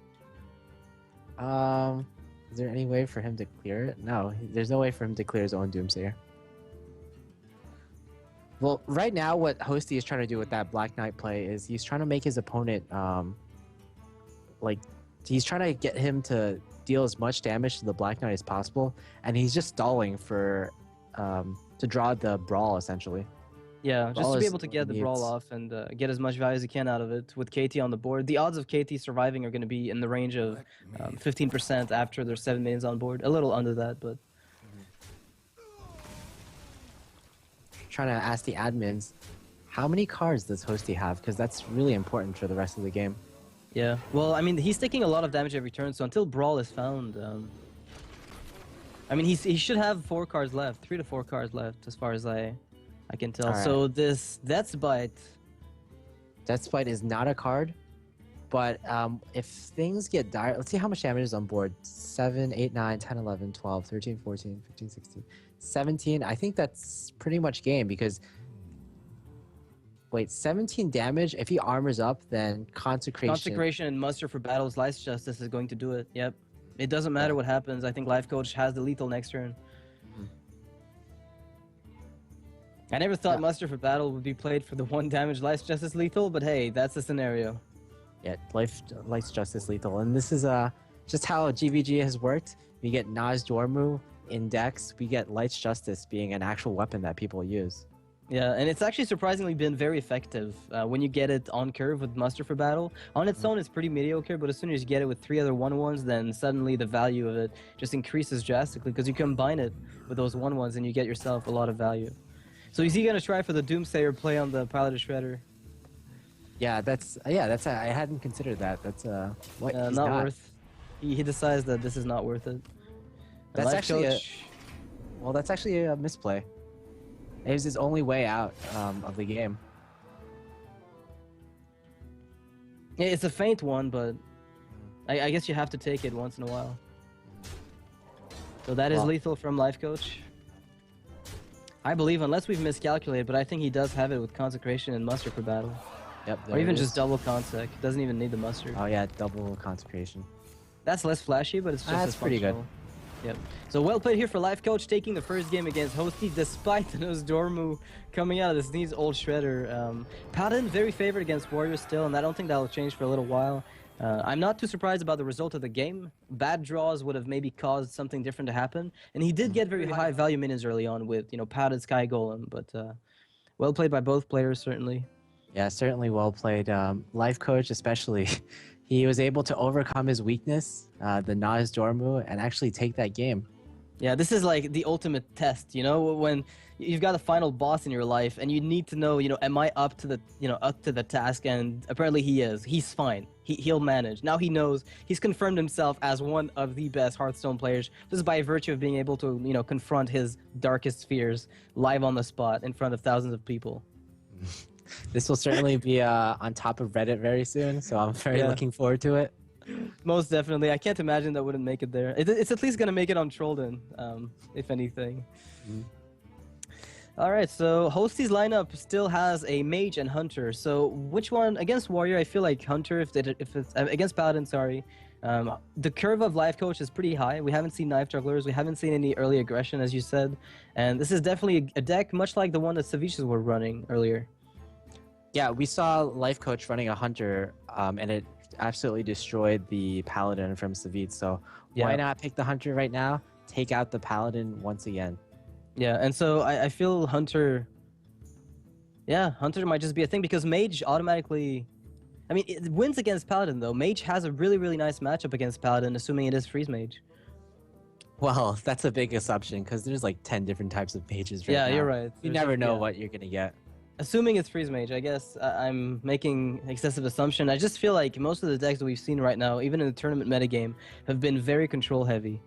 Is there any way for him to clear it? No, there's no way for him to clear his own Doomsayer. Well, right now, what Hosty is trying to do with that Black Knight play is he's trying to make his opponent, he's trying to get him to deal as much damage to the Black Knight as possible, and he's just stalling for, to draw the Brawl, essentially. Yeah, just Brawl to be is able to get the needs. Brawl off and get as much value as you can out of it. With KT on the board, the odds of KT surviving are going to be in the range of 15% after there's 7 minions on board. A little under that, but... Trying to ask the admins, how many cards does Hosty have? Because that's really important for the rest of the game. Yeah, well, I mean, he's taking a lot of damage every turn, so until Brawl is found... I mean, he should have 4 cards left, 3 to 4 cards left, as far as I can tell. All right. So this Death's Bite... Death's Bite is not a card? But if things get dire, let's see how much damage is on board. 7, 8, 9, 10, 11, 12, 13, 14, 15, 16, 17. I think that's pretty much game because, wait, 17 damage. If he armors up, then Consecration. Consecration and Muster for Battle's Life Justice is going to do it. Yep. It doesn't matter what happens. I think LifeCoach has the lethal next turn. I never thought Muster for Battle would be played for the 1 damage Life Justice lethal, but hey, that's the scenario. Yeah, Life Justice lethal. And this is just how GVG has worked. We get Nas Dormu in decks. We get Light's Justice being an actual weapon that people use. Yeah, and it's actually surprisingly been very effective when you get it on curve with Muster for Battle. On its own, it's pretty mediocre, but as soon as you get it with 3 other 1/1s, then suddenly the value of it just increases drastically because you combine it with those 1/1s and you get yourself a lot of value. So is he going to try for the Doomsayer play on the Piloted Shredder? Yeah, that's I hadn't considered that. That's what he's not worth. He decides that this is not worth it. That's actually that's actually a misplay. It was his only way out of the game. Yeah, it's a faint one, but I guess you have to take it once in a while. So that is lethal from LifeCoach. I believe, unless we've miscalculated, but I think he does have it with Consecration and Muster for Battle. Yep. Or even just double Consec. Doesn't even need the Muster. Oh yeah, double Consecration. That's less flashy, but it's just that's pretty good. Yep. So well played here for LifeCoach, taking the first game against Hosty, despite the Nose Dormu coming out of this Sneeze old Shredder. Paladin very favored against Warrior still, and I don't think that'll change for a little while. I'm not too surprised about the result of the game. Bad draws would have maybe caused something different to happen, and he did get very high value minions early on with, Paladin Sky Golem, but well played by both players, certainly. Yeah, certainly well played. LifeCoach especially. He was able to overcome his weakness, the Nas Dormu, and actually take that game. Yeah, this is like the ultimate test, when you've got a final boss in your life and you need to know, am I up to the task? And apparently he is. He's fine. He'll manage. Now he knows. He's confirmed himself as one of the best Hearthstone players, just by virtue of being able to, confront his darkest fears live on the spot in front of thousands of people. This will certainly be on top of Reddit very soon, so I'm very looking forward to it. Most definitely. I can't imagine that wouldn't make it there. It's at least going to make it on Trollden, if anything. All right, so Hosty's lineup still has a Mage and Hunter. So which one? Against Warrior, I feel like Hunter, if it's against Paladin, sorry. The curve of LifeCoach is pretty high. We haven't seen Knife Jugglers. We haven't seen any early aggression, as you said. And this is definitely a deck much like the one that Savjz were running earlier. Yeah, we saw LifeCoach running a Hunter, and it absolutely destroyed the Paladin from Savjz. So why not pick the Hunter right now? Take out the Paladin once again. Yeah, and so I feel Hunter... Yeah, Hunter might just be a thing because Mage automatically... I mean, it wins against Paladin, though. Mage has a really, really nice matchup against Paladin, assuming it is Freeze Mage. Well, that's a big assumption because there's like 10 different types of mages right now. Yeah, you're right. You never know what you're going to get. Assuming it's Freeze Mage, I guess I'm making excessive assumption. I just feel like most of the decks that we've seen right now, even in the tournament metagame, have been very control heavy.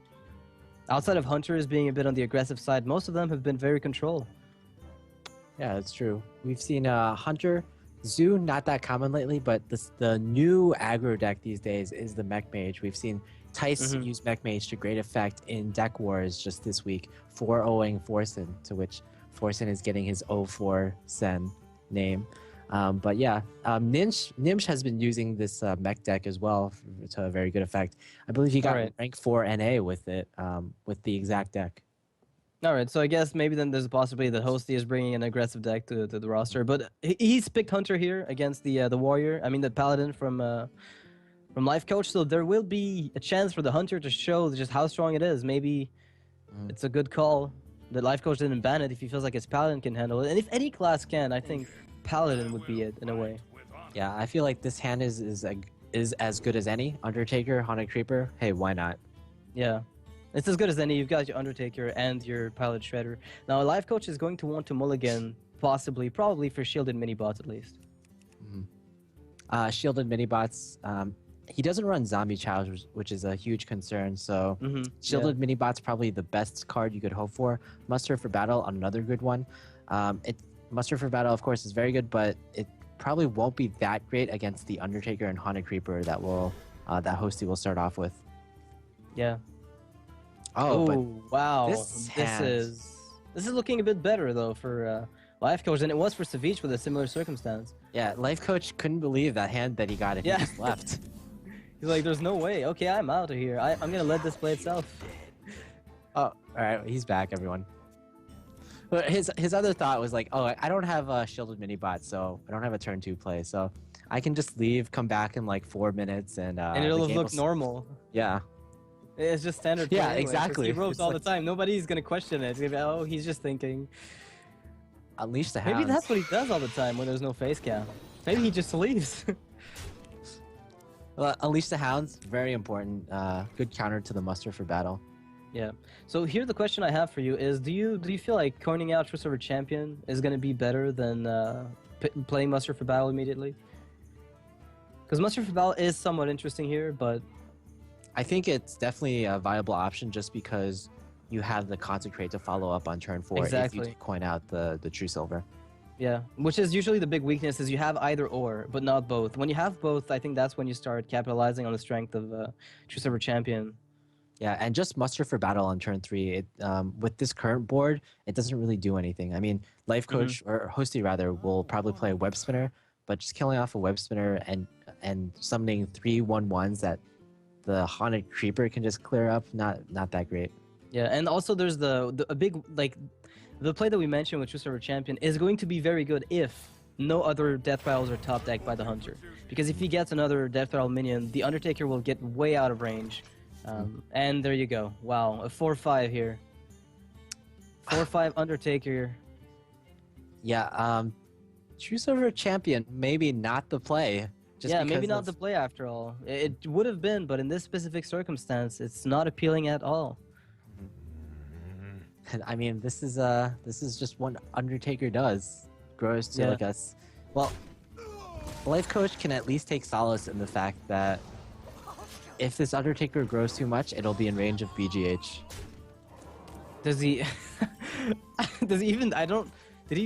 Outside of Hunters being a bit on the aggressive side, most of them have been very control. Yeah, that's true. We've seen Hunter, Zoo, not that common lately, but the new aggro deck these days is the Mech Mage. We've seen Tice use Mech Mage to great effect in Deck Wars just this week, 4-0ing Forsen, to which Forsen is getting his 0-4 Sen name. But yeah, Nimsh has been using this mech deck as well to a very good effect. I believe he got rank 4 NA with it, with the exact deck. All right, so I guess maybe then there's a possibility that Hosty is bringing an aggressive deck to the roster. But he's picked Hunter here against the Warrior. I mean, the Paladin from LifeCoach. So there will be a chance for the Hunter to show just how strong it is. Maybe it's a good call that LifeCoach didn't ban it if he feels like his Paladin can handle it. And if any class can, I think Paladin would be it in a way. Yeah, I feel like this hand is as good as any. Undertaker, Haunted Creeper. Hey, why not? Yeah. It's as good as any. You've got your Undertaker and your Pilot Shredder. Now, a LifeCoach is going to want to mulligan, probably for shielded mini-bots at least. Shielded mini-bots. He doesn't run Zombie Chows, which is a huge concern. So shielded mini-bots probably the best card you could hope for. Muster for Battle, another good one. Muster for Battle, of course, is very good, but probably won't be that great against the Undertaker and Haunted Creeper that Hosty will start off with. Yeah. Oh, but wow. this This is looking a bit better though for LifeCoach than it was for Savjz with a similar circumstance. yeah, LifeCoach couldn't believe that hand that he got if he just left. He's like, there's no way. Okay, I'm out of here. I'm gonna let this play itself. Oh, all right, he's back, everyone. But his other thought was like, oh, I don't have a shielded mini bot, so I don't have a turn 2 play, so I can just leave, come back in like 4 minutes, and it'll look normal. Yeah. It's just standard. Yeah, anyway, exactly. He ropes all the time. Nobody's gonna question it. It's gonna be, oh, he's just thinking. Unleash the Hounds. Maybe that's what he does all the time when there's no face cam. Maybe he just leaves. Well, Unleash the Hounds, very important. Good counter to the muster for battle. Yeah. So here the question I have for you is: Do you feel like coining out True Server Champion is gonna be better than playing muster for battle immediately? Because muster for battle is somewhat interesting here, but I think it's definitely a viable option just because you have the Consecrate to follow up on turn 4 Exactly. if you coin out the True Silver. yeah, which is usually the big weakness is you have either or, but not both. When you have both, I think that's when you start capitalizing on the strength of True Server Champion. Yeah, and just muster for battle on turn 3. It with this current board, it doesn't really do anything. I mean, LifeCoach or Hosty rather will probably play a Web Spinner, but just killing off a Web Spinner and summoning 3/1/1s that the Haunted Creeper can just clear up, not that great. Yeah, and also there's a big, like, the play that we mentioned with True Server Champion is going to be very good if no other Death Rattles are top decked by the Hunter. Because if he gets another Death Rattle minion, the Undertaker will get way out of range. And there you go. Wow, a 4/5 here. 4/5 Undertaker. Yeah, True Silver Champion, maybe not the play. Yeah, maybe not the play after all. It would have been, but in this specific circumstance, it's not appealing at all. I mean, this is just what Undertaker does. Grows to like us. Well, LifeCoach can at least take solace in the fact that if this Undertaker grows too much, it'll be in range of BGH. Does he? Does he even? I don't. Did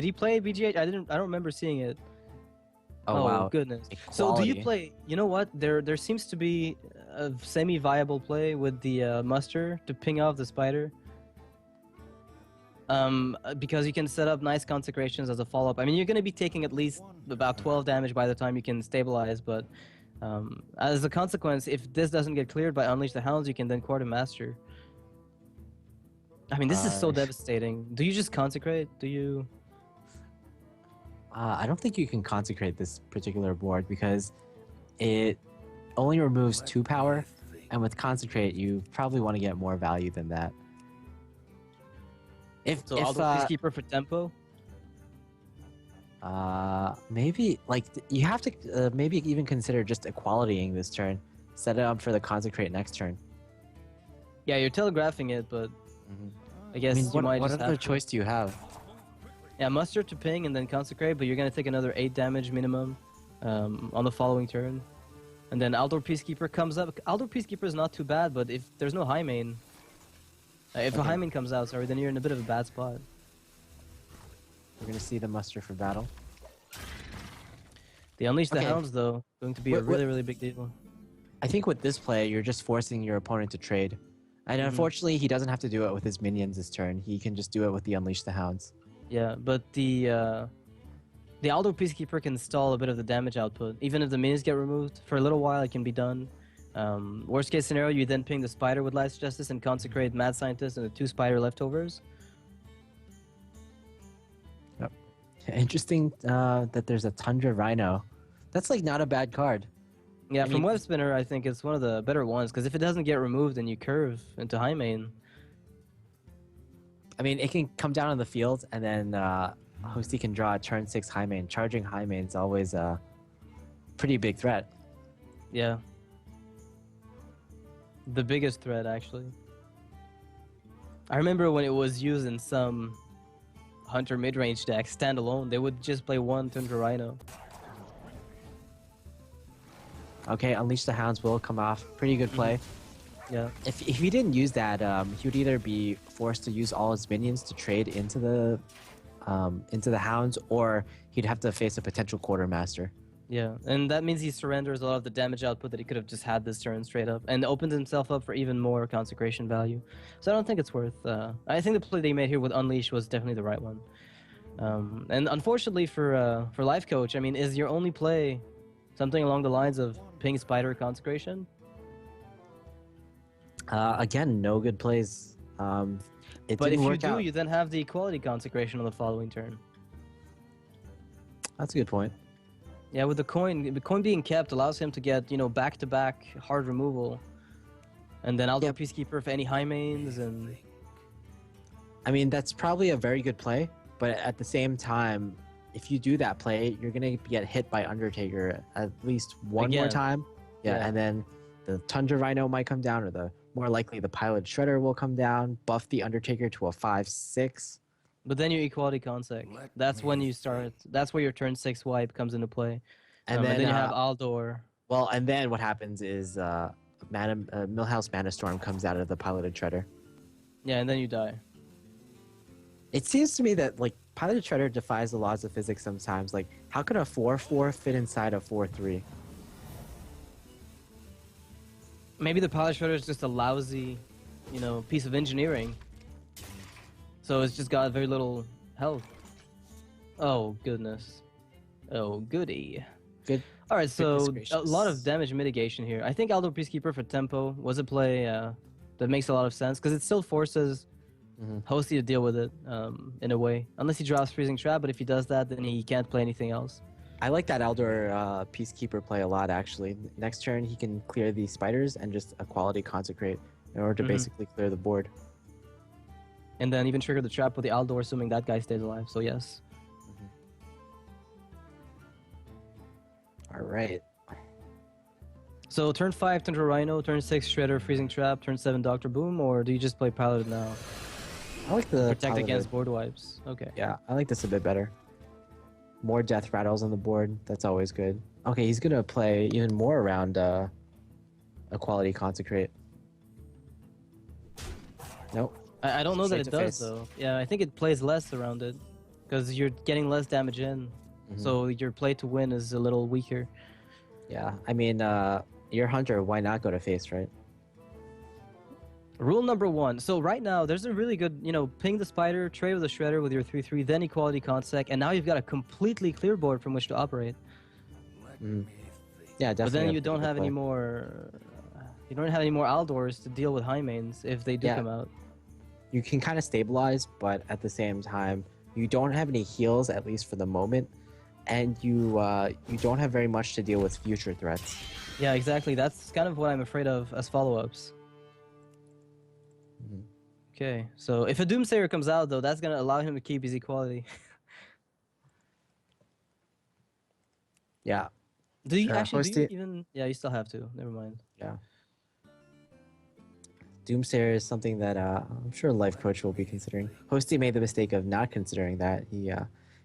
he play BGH? I don't remember seeing it. Oh wow! Goodness. Equality. So do you play? You know what? There seems to be a semi-viable play with the muster to ping off the spider. Because you can set up nice consecrations as a follow-up. I mean, you're going to be taking at least about 12 damage by the time you can stabilize, but as a consequence, if this doesn't get cleared by Unleash the Hounds, you can then Quartermaster. I mean, this is so devastating. Do you just consecrate? Do you... I don't think you can consecrate this particular board because it only removes 2 power, and with consecrate, you probably want to get more value than that. So Aldo Peacekeeper for tempo? Maybe like you have to maybe even consider just equalitying this turn, set it up for the consecrate next turn. Yeah, you're telegraphing it, but I guess what just other choice do you have? Yeah, muster to ping and then consecrate, but you're gonna take another 8 damage minimum on the following turn, and then Aldor Peacekeeper comes up. Aldor Peacekeeper is not too bad, but if there's no high main, if a high main comes out, sorry, then you're in a bit of a bad spot. We're gonna see the muster for battle. The Unleash the Hounds, though, going to be a really big deal. I think with this play, you're just forcing your opponent to trade. And unfortunately, he doesn't have to do it with his minions this turn. He can just do it with the Unleash the Hounds. Yeah, but the Aldo Peacekeeper can stall a bit of the damage output. Even if the minions get removed, for a little while it can be done. Worst case scenario, you then ping the Spider with Life's Justice and consecrate Mad Scientist and the 2 Spider leftovers. Yep. Interesting that there's a Tundra Rhino. That's like not a bad card. Yeah, from Web Spinner, I think it's one of the better ones, because if it doesn't get removed, then you curve into high main. I mean, it can come down on the field, and then Hosty can draw a turn 6 high main. Charging high main is always a pretty big threat. Yeah. The biggest threat, actually. I remember when it was used in some Hunter mid-range decks, standalone, they would just play one Tundra Rhino. Okay, Unleash the Hounds will come off. Pretty good play. Yeah. If he didn't use that, he would either be forced to use all his minions to trade into the into the Hounds, or he'd have to face a potential Quartermaster. Yeah, and that means he surrenders a lot of the damage output that he could have just had this turn straight up, and opens himself up for even more consecration value. So I don't think it's worth. I think the play they made here with Unleash was definitely the right one. And unfortunately for LifeCoach, I mean, is your only play something along the lines of Ping Spider Consecration? Again, no good plays. But if you do, you then have the Equality Consecration on the following turn. That's a good point. Yeah, with the coin being kept allows him to get, back-to-back hard removal. And then Aldo Peacekeeper for any high mains, and... I mean, that's probably a very good play, but at the same time, if you do that play, you're going to get hit by Undertaker at least one more time. Yeah, and then the Tundra Rhino might come down, or more likely the Pilot Shredder will come down, buff the Undertaker to a 5/6. But then you Equality Consec. That's when you start. That's where your turn 6 wipe comes into play. And then you have Aldor. Well, and then what happens is Millhouse Mana Storm comes out of the Piloted Shredder. Yeah, and then you die. It seems to me that Piloted Shredder defies the laws of physics sometimes. Like, how could a 4/4 fit inside a 4/3? Maybe the Pilot Shredder is just a lousy, piece of engineering. So it's just got very little health. Oh, goodness. Oh, goody. Good. All right, so a lot of damage mitigation here. I think Aldo Peacekeeper for tempo was a play that makes a lot of sense, because it still forces Hosty to deal with it in a way. Unless he drops Freezing Trap, but if he does that, then he can't play anything else. I like that Eldor Peacekeeper play a lot, actually. Next turn, he can clear these spiders and just Equality Consecrate in order to basically clear the board. And then even trigger the trap with the Aldor, assuming that guy stays alive, so yes. All right. So turn 5, Tundra Rhino, turn 6, Shredder, Freezing Trap, turn 7, Dr. Boom, or do you just play Piloted now? I like the Protect against board wipes. Okay. Yeah, I like this a bit better. More death rattles on the board. That's always good. Okay, he's going to play even more around Equality Consecrate. Nope. I don't know that it does, though. Yeah, I think it plays less around it, because you're getting less damage in, so your play to win is a little weaker. Yeah, I mean, you're Hunter, why not go to face, right? Rule number 1. So right now, there's a really good, ping the spider, trade with the shredder with your 3/3, then Equality Consec, and now you've got a completely clear board from which to operate. Yeah, definitely. But then you don't have any more... You don't have any more Aldors to deal with high mains if they do come out. You can kind of stabilize, but at the same time, you don't have any heals, at least for the moment, and you don't have very much to deal with future threats. Yeah, exactly. That's kind of what I'm afraid of as follow-ups. Okay, so if a Doomsayer comes out, though, that's going to allow him to keep his equality. Yeah. Do you actually do you even... Yeah, you still have to. Never mind. Yeah. Doomsayer is something that I'm sure LifeCoach will be considering. Hosty made the mistake of not considering that. He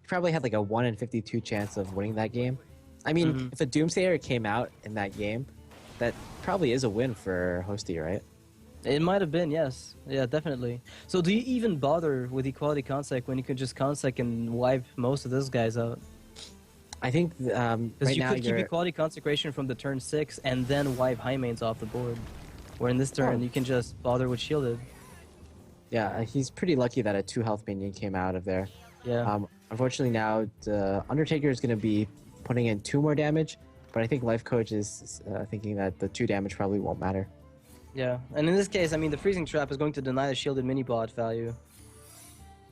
probably had like a 1 in 52 chance of winning that game. I mean, if a Doomsayer came out in that game, that probably is a win for Hosty, right? It might have been, yes. Yeah, definitely. So do you even bother with Equality Consec when you can just Consec and wipe most of those guys out? I think right you now could keep Equality Consecration from the turn 6 and then wipe high mains off the board. Where in this turn, you can just bother with Shielded. Yeah, he's pretty lucky that a 2 health minion came out of there. Yeah. Unfortunately now, the Undertaker is going to be putting in 2 more damage, but I think LifeCoach is thinking that the 2 damage probably won't matter. Yeah, and in this case, I mean, the Freezing Trap is going to deny the Shielded mini-bot value.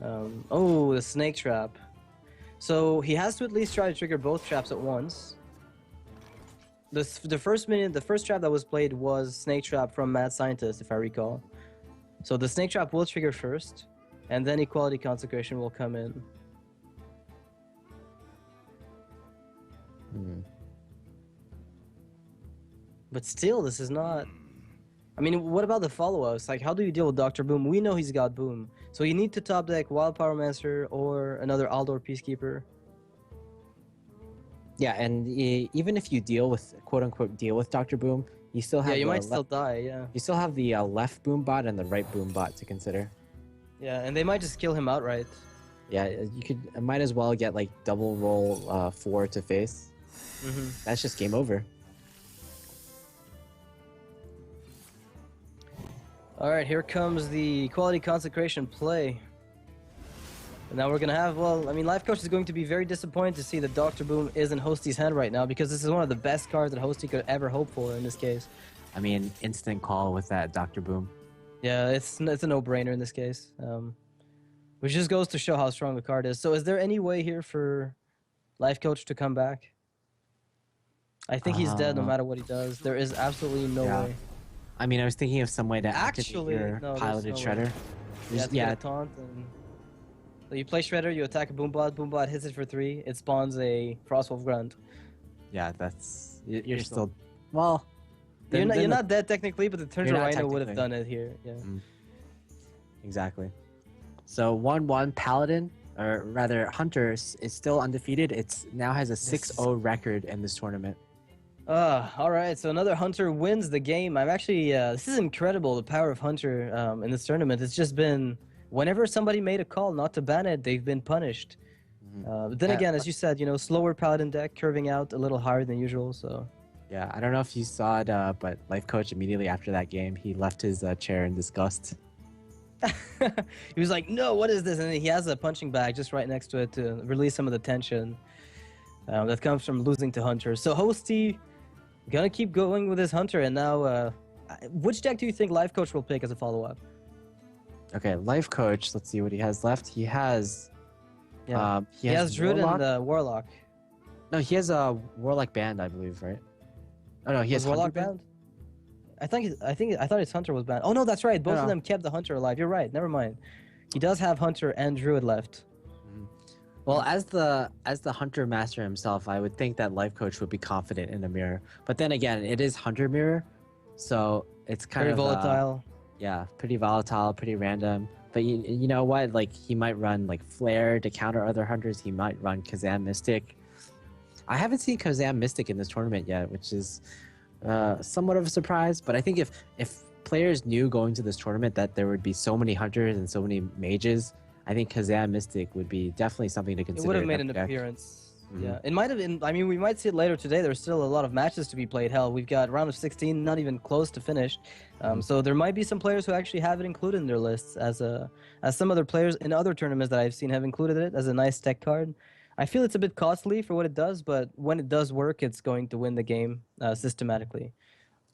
Oh, the Snake Trap. So he has to at least try to trigger both traps at once. The first trap that was played was Snake Trap from Mad Scientist, if I recall. So the Snake Trap will trigger first, and then Equality Consecration will come in. But still, this is not... I mean, what about the follow-ups? Like, how do you deal with Dr. Boom? We know he's got Boom. So you need to top deck Wild Pyromancer or another Aldor Peacekeeper. Yeah, and even if you deal with, quote-unquote, deal with Dr. Boom, you still have... Yeah, you might still die, yeah. You still have the left boom bot and the right boom bot to consider. Yeah, and they might just kill him outright. Yeah, you could might as well get like double roll 4 to face. That's just game over. All right, here comes the quality consecration play. And now we're gonna have, well, I mean, LifeCoach is going to be very disappointed to see that Dr. Boom is in Hosty's hand right now, because this is one of the best cards that Hosty could ever hope for in this case. I mean, instant call with that Dr. Boom. Yeah, it's a no-brainer in this case. Which just goes to show how strong the card is. So is there any way here for LifeCoach to come back? I think he's dead no matter what he does. There is absolutely no way. I mean, I was thinking of some way to activate your piloted shredder. Yeah, taunt. And... So you play shredder, you attack a Boombot hits it for 3, it spawns a Frostwolf Grunt. Yeah, that's... You're still... Well... You're not dead technically, but the Tundra Rhino would have done it here. Yeah. Exactly. So 1-1 Paladin, or rather Hunter, is still undefeated. It now has a 6-0 record in this tournament. All right, so another Hunter wins the game. I'm actually, this is incredible, the power of Hunter in this tournament. It's just been, whenever somebody made a call not to ban it, they've been punished. But then again, as you said, you know, slower Paladin deck, curving out a little higher than usual, so... Yeah, I don't know if you saw it, but LifeCoach immediately after that game, he left his chair in disgust. He was like, no, what is this? And he has a punching bag just right next to it to release some of the tension that comes from losing to Hunter. So Hosty gonna keep going with his Hunter, and now which deck do you think LifeCoach will pick as a follow-up? Okay, LifeCoach, let's see what he has left. He has he has Druid and Warlock. No, he has a Warlock Band, I believe, right? Oh no, he has Warlock Band. I thought his Hunter was banned. Oh no, that's right. Both of them kept the Hunter alive. You're right. Never mind. He does have Hunter and Druid left. Well, as the Hunter master himself, I would think that LifeCoach would be confident in a mirror. But then again, it is Hunter mirror, so it's kind of volatile. Yeah, pretty volatile, pretty random. But you know what? Like, he might run like Flare to counter other Hunters. He might run Kazam Mystic. I haven't seen Kazam Mystic in this tournament yet, which is somewhat of a surprise. But I think if players knew going to this tournament that there would be so many Hunters and so many Mages, I think Kazam Mystic would be definitely something to consider. It would have made an appearance. Yeah, it might have been. I mean, we might see it later today. There's still a lot of matches to be played. Hell, we've got round of 16, not even close to finished. So there might be some players who actually have it included in their lists, as some other players in other tournaments that I've seen have included it as a nice tech card. I feel it's a bit costly for what it does, but when it does work, it's going to win the game systematically.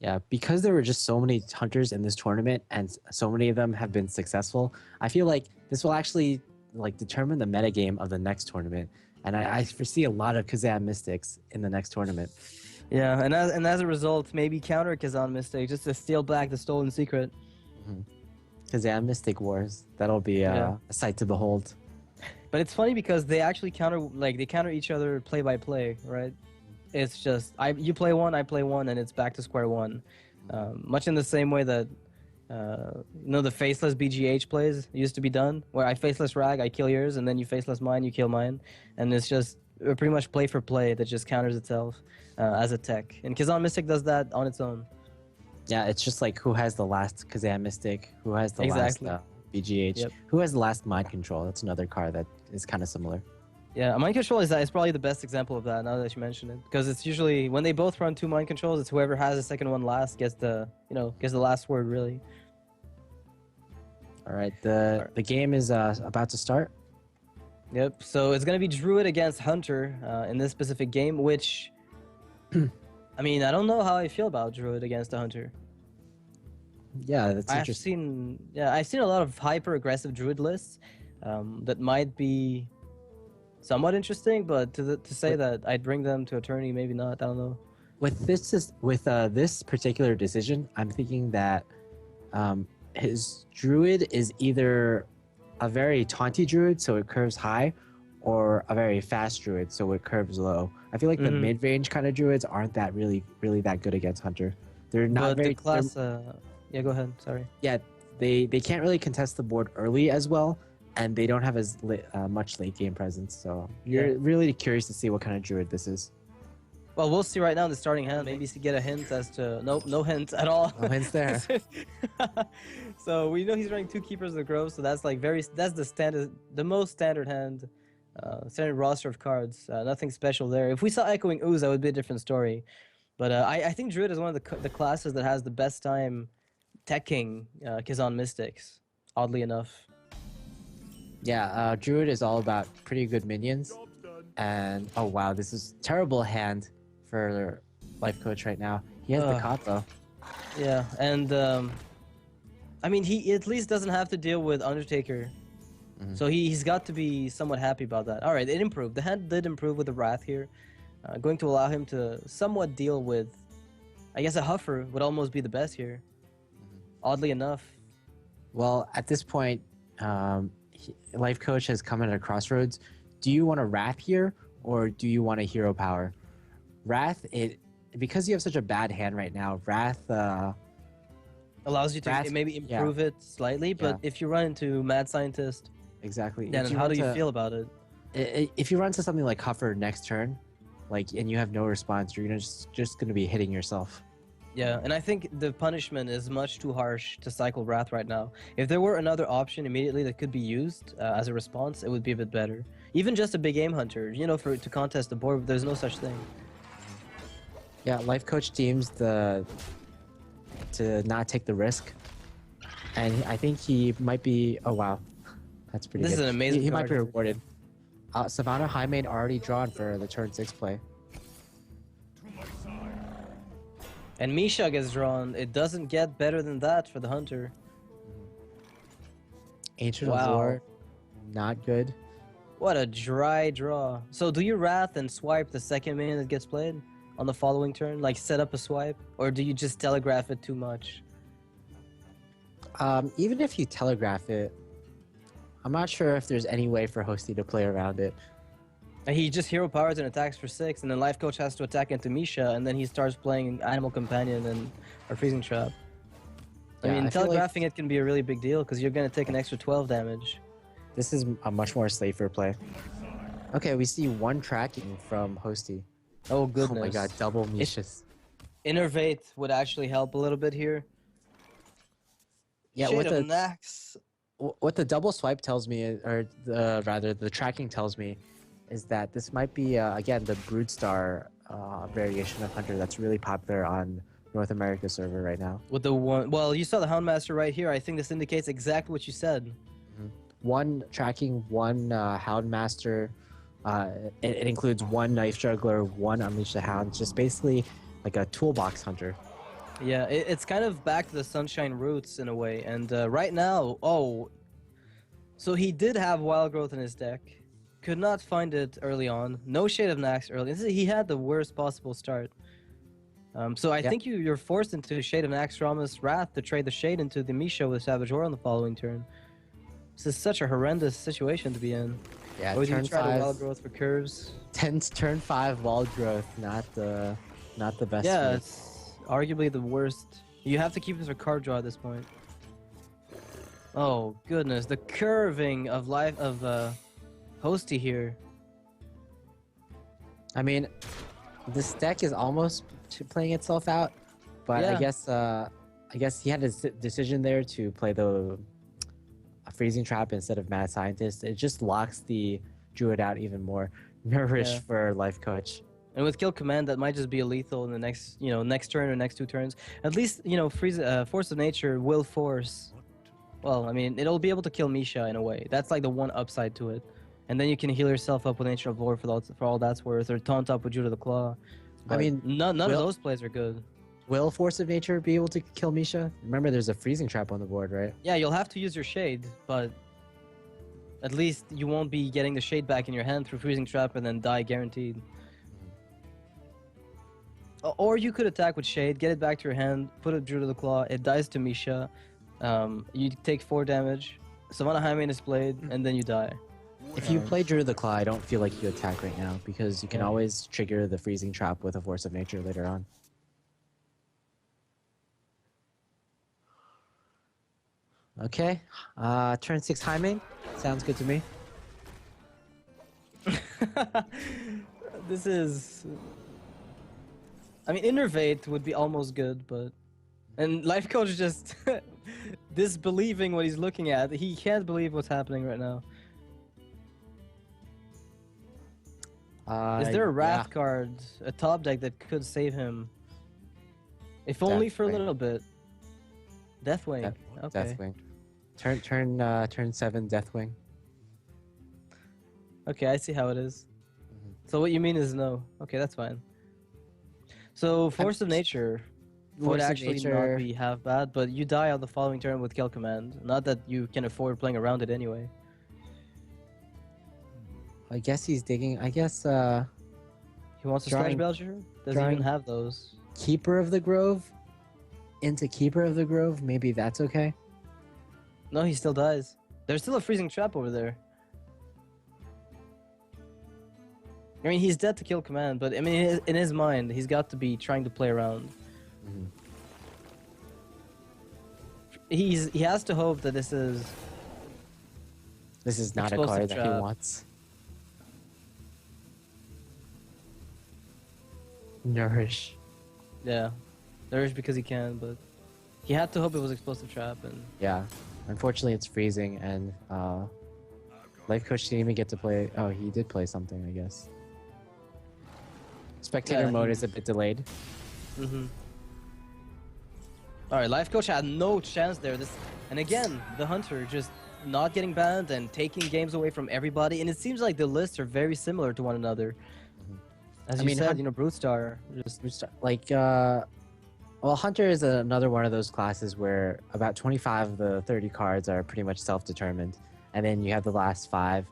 Yeah, because there were just so many Hunters in this tournament, and so many of them have been successful. I feel like this will actually determine the metagame of the next tournament. And I foresee a lot of Kazam Mystics in the next tournament. Yeah, and as a result, maybe counter Kazam Mystic just to steal back the stolen secret. Kazam Mystic Wars. That'll be a sight to behold. But it's funny because they actually counter each other play by play, right? It's just you play one, I play one, and it's back to square one. Much in the same way that the faceless BGH plays used to be done, where I faceless Rag, I kill yours, and then you faceless mine, you kill mine, and it's just pretty much play for play that just counters itself as a tech. And Kazam Mystic does that on its own. Yeah, it's just like who has the last Kazam Mystic, who has the last BGH, who has the last Mind Control. That's another card that is kind of similar. Yeah, Mind Control is probably the best example of that, now that you mention it, because it's usually when they both run 2 Mind Controls, it's whoever has the second one last gets the last word, really. All right, the game is about to start. Yep, so it's going to be Druid against Hunter in this specific game, which, I mean, I don't know how I feel about Druid against a Hunter. Yeah, that's interesting. I've seen a lot of hyper-aggressive Druid lists that might be somewhat interesting, but to say that I'd bring them to a tourney, maybe not, I don't know. With this particular decision, I'm thinking that his Druid is either a very taunty Druid, so it curves high, or a very fast Druid, so it curves low. I feel like the mid-range kind of Druids aren't that really that good against Hunter. They're not very... class... yeah, go ahead, sorry. Yeah, they can't really contest the board early as well, and they don't have as much late-game presence, so you're really curious to see what kind of Druid this is. Well, we'll see right now in the starting hand. Maybe to get a hint as to nope, no hint at all. No hints there. So we know he's running 2 Keepers of the Grove, so that's like that's the standard, the most standard hand, standard roster of cards. Nothing special there. If we saw Echoing Ooze, that would be a different story. But I think Druid is one of the classes that has the best time teching Kazan Mystics. Oddly enough. Yeah, Druid is all about pretty good minions. And oh wow, this is terrible hand for LifeCoach right now. He has the caught though. Yeah, and I mean he at least doesn't have to deal with Undertaker. So he's got to be somewhat happy about that. All right, it improved. The hand did improve with the Wrath here. Going to allow him to somewhat deal with, I guess a Huffer would almost be the best here. Oddly enough. Well, at this point, LifeCoach has come at a crossroads. Do you want a Wrath here, or do you want a Hero Power? Wrath, because you have such a bad hand right now, Wrath allows you to maybe improve it slightly, but if you run into Mad Scientist, exactly. then how do you feel about it? If you run to something like Huffer next turn, and you have no response, you're just gonna be hitting yourself. Yeah, and I think the punishment is much too harsh to cycle Wrath right now. If there were another option immediately that could be used as a response, it would be a bit better. Even just a big aim hunter, to contest the board, there's no such thing. Yeah, LifeCoach deems to not take the risk, and I think he might be. Oh wow, that's pretty good. This is an amazing He card. might be rewarded. Savannah Highmane already drawn for the turn 6 play. And Misha gets drawn. It doesn't get better than that for the hunter. Ancient of War, not good. What a dry draw. So do you Wrath and swipe the second minion that gets played on the following turn? Like set up a swipe? Or do you just telegraph it too much? Even if you telegraph it, I'm not sure if there's any way for Hosty to play around it. And he just hero powers and attacks for 6, and then LifeCoach has to attack into Misha, and then he starts playing Animal Companion and a Freezing Trap. I mean, telegraphing it can be a really big deal because you're going to take an extra 12 damage. This is a much more safer play. Okay, we see 1 tracking from Hosty. Oh goodness. Oh my god, double Mishas. Innervate would actually help a little bit here. Yeah, Nax. What the double swipe tells me, rather the tracking tells me, is that this might be again the Broodstar variation of Hunter that's really popular on North America server right now. With the one, well, you saw the Houndmaster right here. I think this indicates exactly what you said. 1 tracking, 1 Houndmaster. It includes 1 Knife Juggler, 1 Unleash the Hound. Just basically like a toolbox hunter. Yeah, it's kind of back to the Sunshine roots in a way. And right now, so he did have Wild Growth in his deck. Could not find it early on. No Shade of Nax early. He had the worst possible start. So I think you're forced into Shade of Nax, Rama's Wrath to trade the Shade into the Misha with Savjz on the following turn. This is such a horrendous situation to be in. Yeah, or do turn you try 5, the Wild Growth for curves? Turn 5 Wild Growth, not the best. Yeah, it's arguably the worst. You have to keep it for card draw at this point. Oh goodness, the curving of Hosty here. I mean, this deck is almost playing itself out, but I guess he had a decision there to play the Freezing Trap instead of Mad Scientist. It just locks the Druid out even more. Nourish for LifeCoach. And with Kill Command, that might just be a lethal in the next turn or next 2 turns. At least, Force of Nature will force. Well, I mean, it'll be able to kill Misha in a way. That's like the one upside to it. And then you can heal yourself up with Ancient of Lore for all that's worth, or taunt up with Judah the Claw. But I mean, none of those plays are good. Will Force of Nature be able to kill Misha? Remember, there's a Freezing Trap on the board, right? Yeah, you'll have to use your Shade, but at least you won't be getting the Shade back in your hand through Freezing Trap and then die guaranteed. Or you could attack with Shade, get it back to your hand, put it Judah the Claw, it dies to Misha, you take 4 damage, Savannah Highmane is played, and then you die. If you play Druid the Claw, I don't feel like you attack right now, because you can always trigger the Freezing Trap with a Force of Nature later on. Okay, turn 6 Highmane. Sounds good to me. This is... I mean, Innervate would be almost good, but... And LifeCoach just disbelieving what he's looking at. He can't believe what's happening right now. Is there a Wrath card, a top deck that could save him? If only for a little bit. Deathwing. Okay. Deathwing. Turn 7 Deathwing. Okay, I see how it is. So what you mean is no. Okay, that's fine. So Force of Nature would actually not be half bad, but you die on the following turn with Kill Command. Not that you can afford playing around it anyway. I guess he's digging. I guess he wants to Slash Belcher? Doesn't even have those. Keeper of the Grove into Keeper of the Grove. Maybe that's okay. No, he still dies. There's still a freezing trap over there. I mean, he's dead to Kill Command, but I mean, in his mind, he's got to be trying to play around. He has to hope that this is not a card that he wants. Nourish. Yeah, Nourish because he can, but he had to hope it was Explosive Trap, and yeah, unfortunately it's freezing, and LifeCoach didn't even get to play. Oh, he did play something, I guess. Spectator mode is a bit delayed. Alright, LifeCoach had no chance there. And again, the Hunter just not getting banned and taking games away from everybody. And it seems like the lists are very similar to one another. As you said, Brutestar. Well, Hunter is another one of those classes where about 25 of the 30 cards are pretty much self-determined. And then you have the last 5.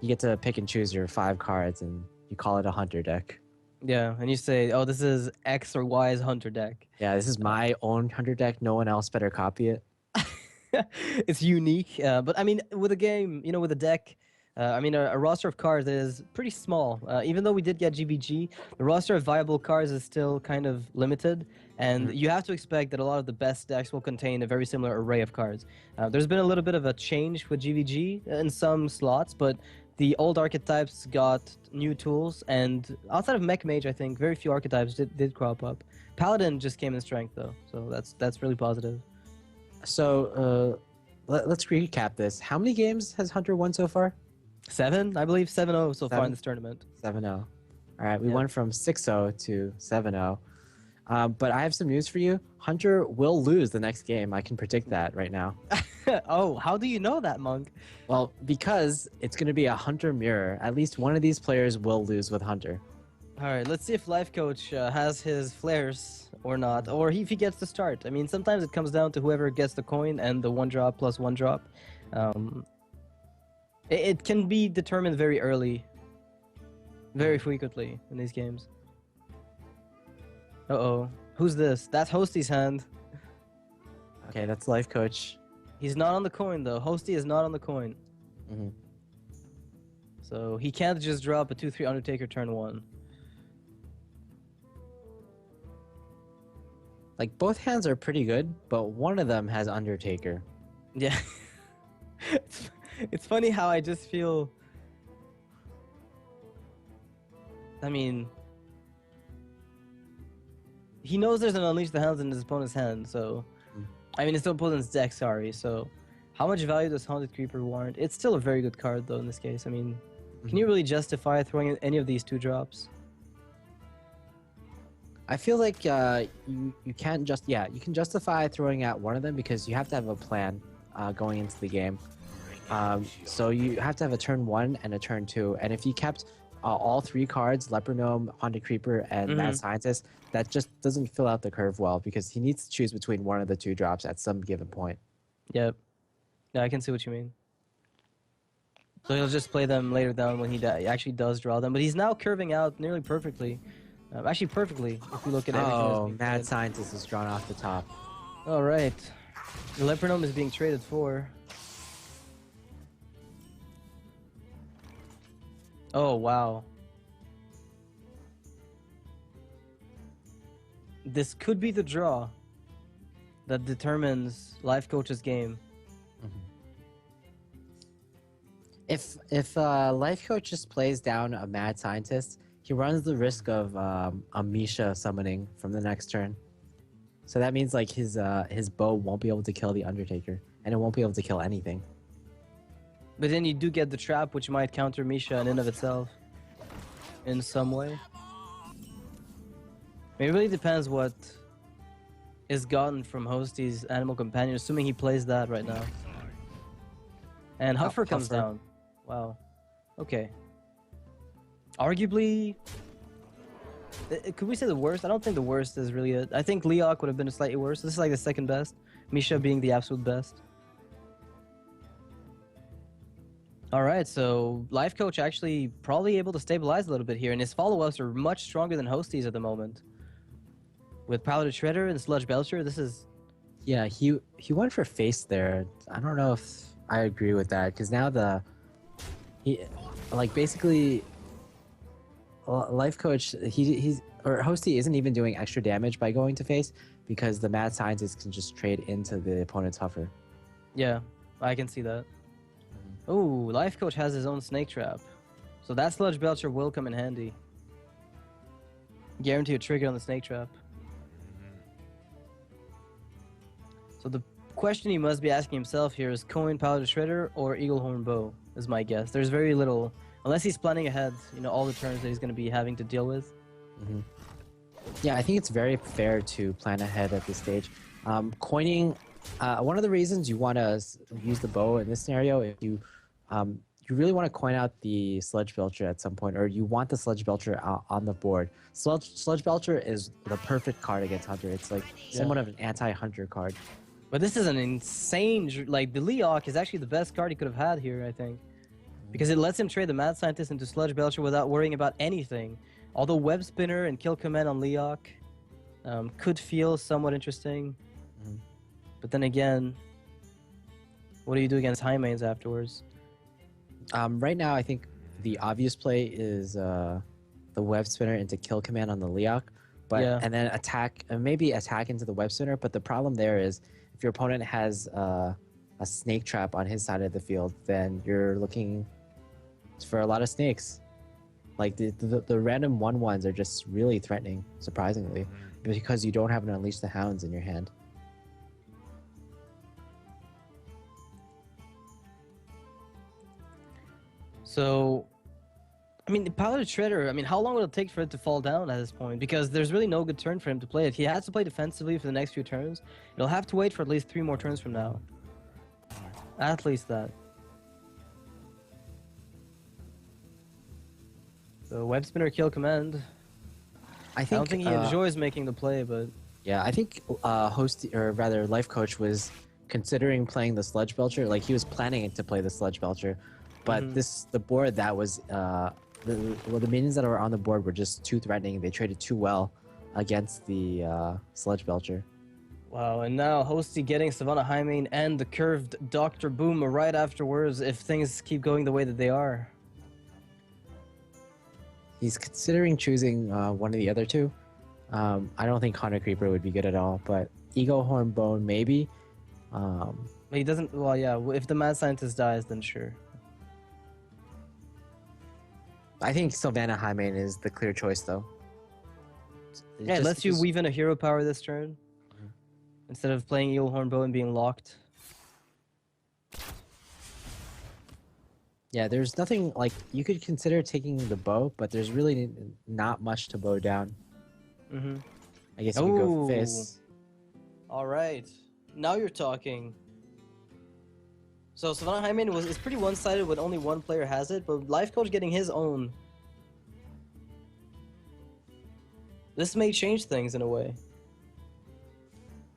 You get to pick and choose your 5 cards, and you call it a Hunter deck. Yeah, and you say, oh, this is X or Y's Hunter deck. Yeah, this is my own Hunter deck. No one else better copy it. It's unique. But, I mean, with a game, with a deck, I mean, a roster of cards is pretty small. Even though we did get GVG, the roster of viable cards is still kind of limited. And you have to expect that a lot of the best decks will contain a very similar array of cards. There's been a little bit of a change with GVG in some slots, but the old archetypes got new tools, and outside of Mech Mage, I think very few archetypes did crop up. Paladin just came in strength though, so that's really positive. So let's recap this. How many games has Hunter won so far? 7, I believe. 7-0 so far in this tournament. 7-0. All right, we went from 6-0 to 7-0. But I have some news for you. Hunter will lose the next game. I can predict that right now. Oh, how do you know that, Monk? Well, because it's going to be a Hunter mirror. At least one of these players will lose with Hunter. All right, let's see if LifeCoach has his flares or not, or if he gets the start. I mean, sometimes it comes down to whoever gets the coin and the 1-drop plus 1-drop. It can be determined very early, very frequently in these games. Uh-oh. Who's this? That's Hosty's hand. Okay, that's LifeCoach. He's not on the coin, though. Hosty is not on the coin. So he can't just drop a 2-3 Undertaker turn 1. Like, both hands are pretty good, but one of them has Undertaker. Yeah. It's funny how I just feel... I mean... He knows there's an Unleash the Hounds in his opponent's hand, so... I mean, his opponent's deck, sorry, so... How much value does Haunted Creeper warrant? It's still a very good card, though, in this case. I mean, can you really justify throwing in any of these 2-drops? I feel like you can't just... Yeah, you can justify throwing out one of them because you have to have a plan going into the game. So you have to have a turn 1 and a turn 2, and if you kept... all 3 cards, Leper Gnome, Haunted Creeper, and Mad Scientist, that just doesn't fill out the curve well because he needs to choose between one of the 2 drops at some given point. Yep. Yeah, I can see what you mean. So he'll just play them later down when he actually does draw them, but he's now curving out nearly perfectly. Actually perfectly, if we look at everything. Oh, Mad Scientist is drawn off the top. Alright. The Leper Gnome is being traded for... Oh, wow. This could be the draw that determines LifeCoach's game. If LifeCoach just plays down a Mad Scientist, He runs the risk of a Misha summoning from the next turn. So that means like his bow won't be able to kill the Undertaker, and it won't be able to kill anything. But then you do get the trap, which might counter Misha in and of itself, in some way. It really depends what is gotten from Hosty's Animal Companion, assuming he plays that right now. And Huffer comes down. Wow. Okay. Arguably, could we say the worst? I don't think the worst is really it. I think Leok would have been slightly worse. This is like the second best. Misha being the absolute best. All right, so LifeCoach actually probably able to stabilize a little bit here, and his follow-ups are much stronger than Hosty's at the moment. With Paladin Shredder and Sludge Belcher, this is... Yeah, he went for face there. I don't know if I agree with that, because now basically LifeCoach or Hosty isn't even doing extra damage by going to face, because the Mad Scientist can just trade into the opponent's Huffer. Yeah, I can see that. Oh, LifeCoach has his own Snake Trap, so that Sludge Belcher will come in handy. Guarantee a trigger on the Snake Trap. So the question he must be asking himself here is Coin, Paladin Shredder, or Eaglehorn Bow, is my guess. There's very little, unless he's planning ahead, all the turns that he's going to be having to deal with. Yeah, I think it's very fair to plan ahead at this stage. Coining, one of the reasons you want to use the bow in this scenario, if you really want to coin out the Sludge Belcher at some point, or you want the Sludge Belcher on the board. Sludge Belcher is the perfect card against Hunter. It's like somewhat of an anti-Hunter card. But this is an insane... Like, the Leok is actually the best card he could have had here, I think. Because it lets him trade the Mad Scientist into Sludge Belcher without worrying about anything. Although Web Spinner and Kill Command on Leok could feel somewhat interesting. But then again, what do you do against high mains afterwards? Right now, I think the obvious play is the Web Spinner into Kill Command on the Leok. And then maybe attack into the Web Spinner. But the problem there is, if your opponent has a Snake Trap on his side of the field, then you're looking for a lot of snakes. Like the random 1/1s are just really threatening, surprisingly, because you don't have an Unleash the Hounds in your hand. So, I mean, the Paladin Shredder, I mean, how long will it take for it to fall down at this point? Because there's really no good turn for him to play. If he has to play defensively for the next few turns, he'll have to wait for at least 3 more turns from now. At least that. So, Web Spinner, Kill Command. I don't think he enjoys making the play, but... Yeah, I think LifeCoach was considering playing the Sludge Belcher. Like, he was planning to play the Sludge Belcher. But the board that was... the minions that were on the board were just too threatening. They traded too well against the Sludge Belcher. Wow, and now Hosty getting Savannah Highmane and the curved Dr. Boom right afterwards if things keep going the way that they are. He's considering choosing one of the other two. I don't think Hunter Creeper would be good at all, but Ego Horn Bone maybe. He doesn't... Well, yeah, if the Mad Scientist dies, then sure. I think Savannah Highmane is the clear choice, though. Yeah, it lets you weave in a hero power this turn. Instead of playing Eelhorn Bow and being locked. Yeah, there's nothing, like, you could consider taking the bow, but there's really not much to bow down. I guess you could go face. Alright. Now you're talking. So Savannah Highmane is pretty one-sided when only one player has it, but LifeCoach getting his own. This may change things in a way.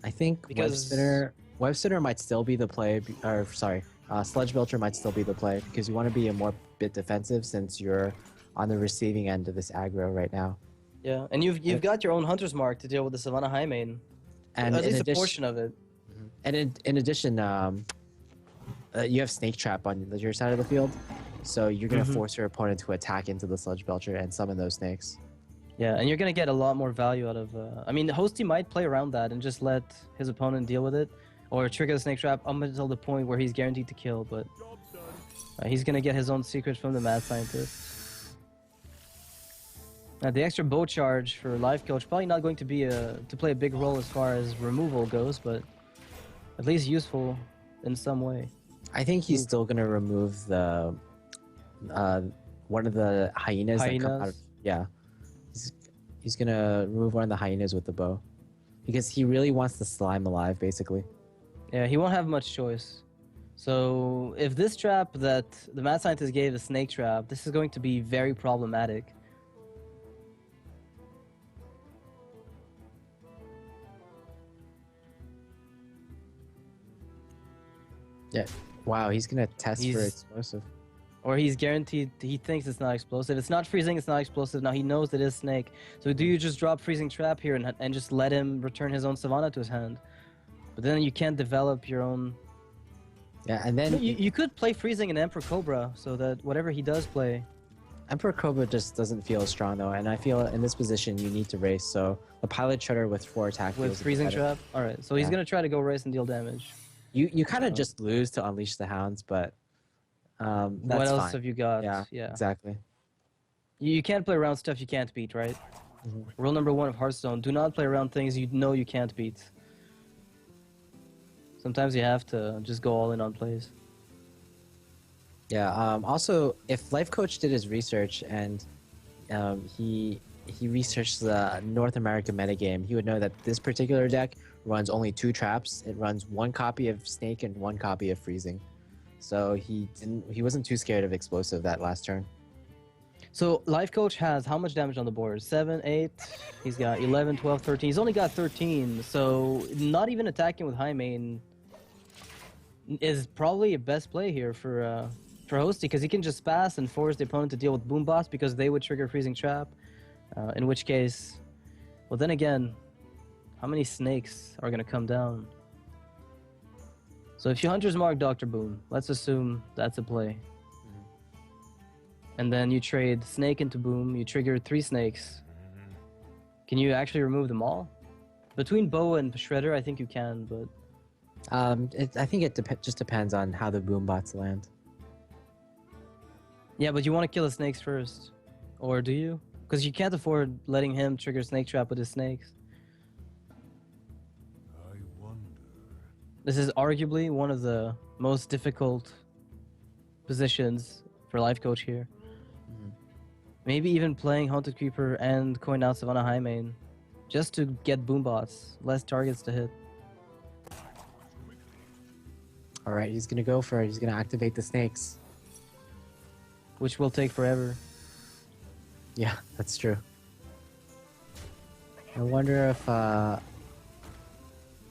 I think Web Spinner might still be the play, Sludge Belcher might still be the play, because you want to be a bit defensive since you're on the receiving end of this aggro right now. Yeah, and you've got your own Hunter's Mark to deal with the Savannah Highmane. And at least a portion of it. And in addition, you have Snake Trap on your side of the field, so you're going to force your opponent to attack into the Sludge Belcher and summon those snakes. Yeah, and you're going to get a lot more value out of... I mean, Hosty might play around that and just let his opponent deal with it, or trigger the Snake Trap up until the point where he's guaranteed to kill, but he's going to get his own secrets from the Mad Scientist. The extra bow charge for LifeCoach probably not going to be to play a big role as far as removal goes, but at least useful in some way. I think he's still gonna remove the one of the hyenas that come out of, yeah. He's gonna remove one of the hyenas with the bow. Because he really wants the slime alive, basically. Yeah, he won't have much choice. So if this trap that the mad scientist gave, the snake trap, this is going to be very problematic. Yeah. Wow, he's gonna test for explosive. Or he's guaranteed, he thinks it's not explosive. It's not freezing, it's not explosive. Now he knows it is snake. So do you just drop freezing trap here and just let him return his own savannah to his hand? But then you can't develop your own... Yeah, and then... You could play freezing in Emperor Cobra so that whatever he does play... Emperor Cobra just doesn't feel as strong though, and I feel in this position you need to race, so the pilot shutter with 4 attack with freezing trap? Alright, so he's gonna try to go race and deal damage. You kind of just lose to Unleash the Hounds, but that's what else fine. have you got? Yeah, exactly. You can't play around stuff you can't beat, right? Rule number 1 of Hearthstone: do not play around things you know you can't beat. Sometimes you have to just go all in on plays. Yeah. Also, if LifeCoach did his research and he researched the North American metagame, he would know that this particular deck runs only 2 traps. It runs 1 copy of Snake and 1 copy of Freezing. So he wasn't too scared of explosive that last turn. So LifeCoach has how much damage on the board? 7, 8. He's got 11, 12, 13. He's only got 13. So not even attacking with high main is probably a best play here for Hosty, because he can just pass and force the opponent to deal with boom bots because they would trigger freezing trap. In which case, well, then again, how many snakes are going to come down? So if you Hunter's Mark Dr. Boom, let's assume that's a play. And then you trade snake into boom, you trigger 3 snakes. Can you actually remove them all? Between bow and shredder, I think you can, but... I think it just depends on how the boom bots land. Yeah, but you want to kill the snakes first. Or do you? Because you can't afford letting him trigger snake trap with his snakes. I wonder. This is arguably one of the most difficult positions for LifeCoach here. Maybe even playing Haunted Creeper and coin out Savannah High Main just to get boom bots, less targets to hit. Alright, he's gonna go for it. He's gonna activate the snakes. Which will take forever. Yeah, that's true. I wonder if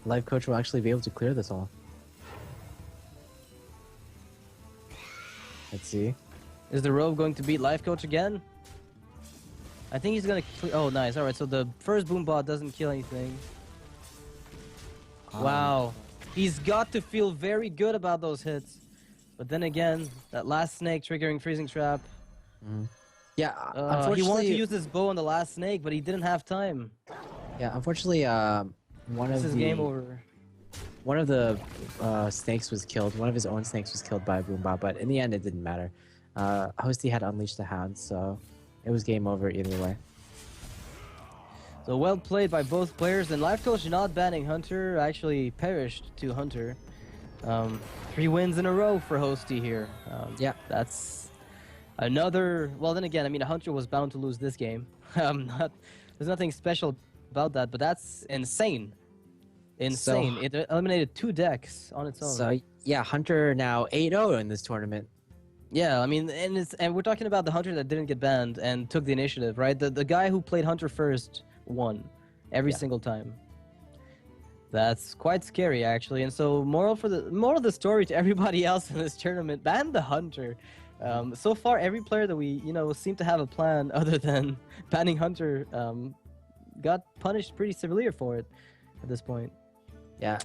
LifeCoach will actually be able to clear this all. Let's see. Is the Rogue going to beat LifeCoach again? I think he's gonna... Oh, nice. Alright, so the first boom bot doesn't kill anything. Wow. He's got to feel very good about those hits. But then again, that last snake triggering freezing trap. Yeah, unfortunately... He wanted to use his bow on the last snake, but he didn't have time. Yeah, unfortunately, This is game over. One of the snakes was killed. One of his own snakes was killed by a boom bot, but in the end, it didn't matter. Hosty had Unleashed the Hound, so it was game over either way. So well played by both players, and LifeCoach not banning Hunter actually perished to Hunter. 3 wins in a row for Hosty here. Yeah, that's another... Well, then again, I mean, Hunter was bound to lose this game. There's nothing special about that, but that's insane. Insane. So, it eliminated 2 decks on its own. So, yeah, Hunter now 8-0 in this tournament. Yeah, I mean, and we're talking about the Hunter that didn't get banned and took the initiative, right? The guy who played Hunter first won every single time. That's quite scary, actually. And so, moral of the story to everybody else in this tournament: ban the Hunter. So far, every player that we seem to have a plan other than banning Hunter got punished pretty severely for it at this point. Yeah.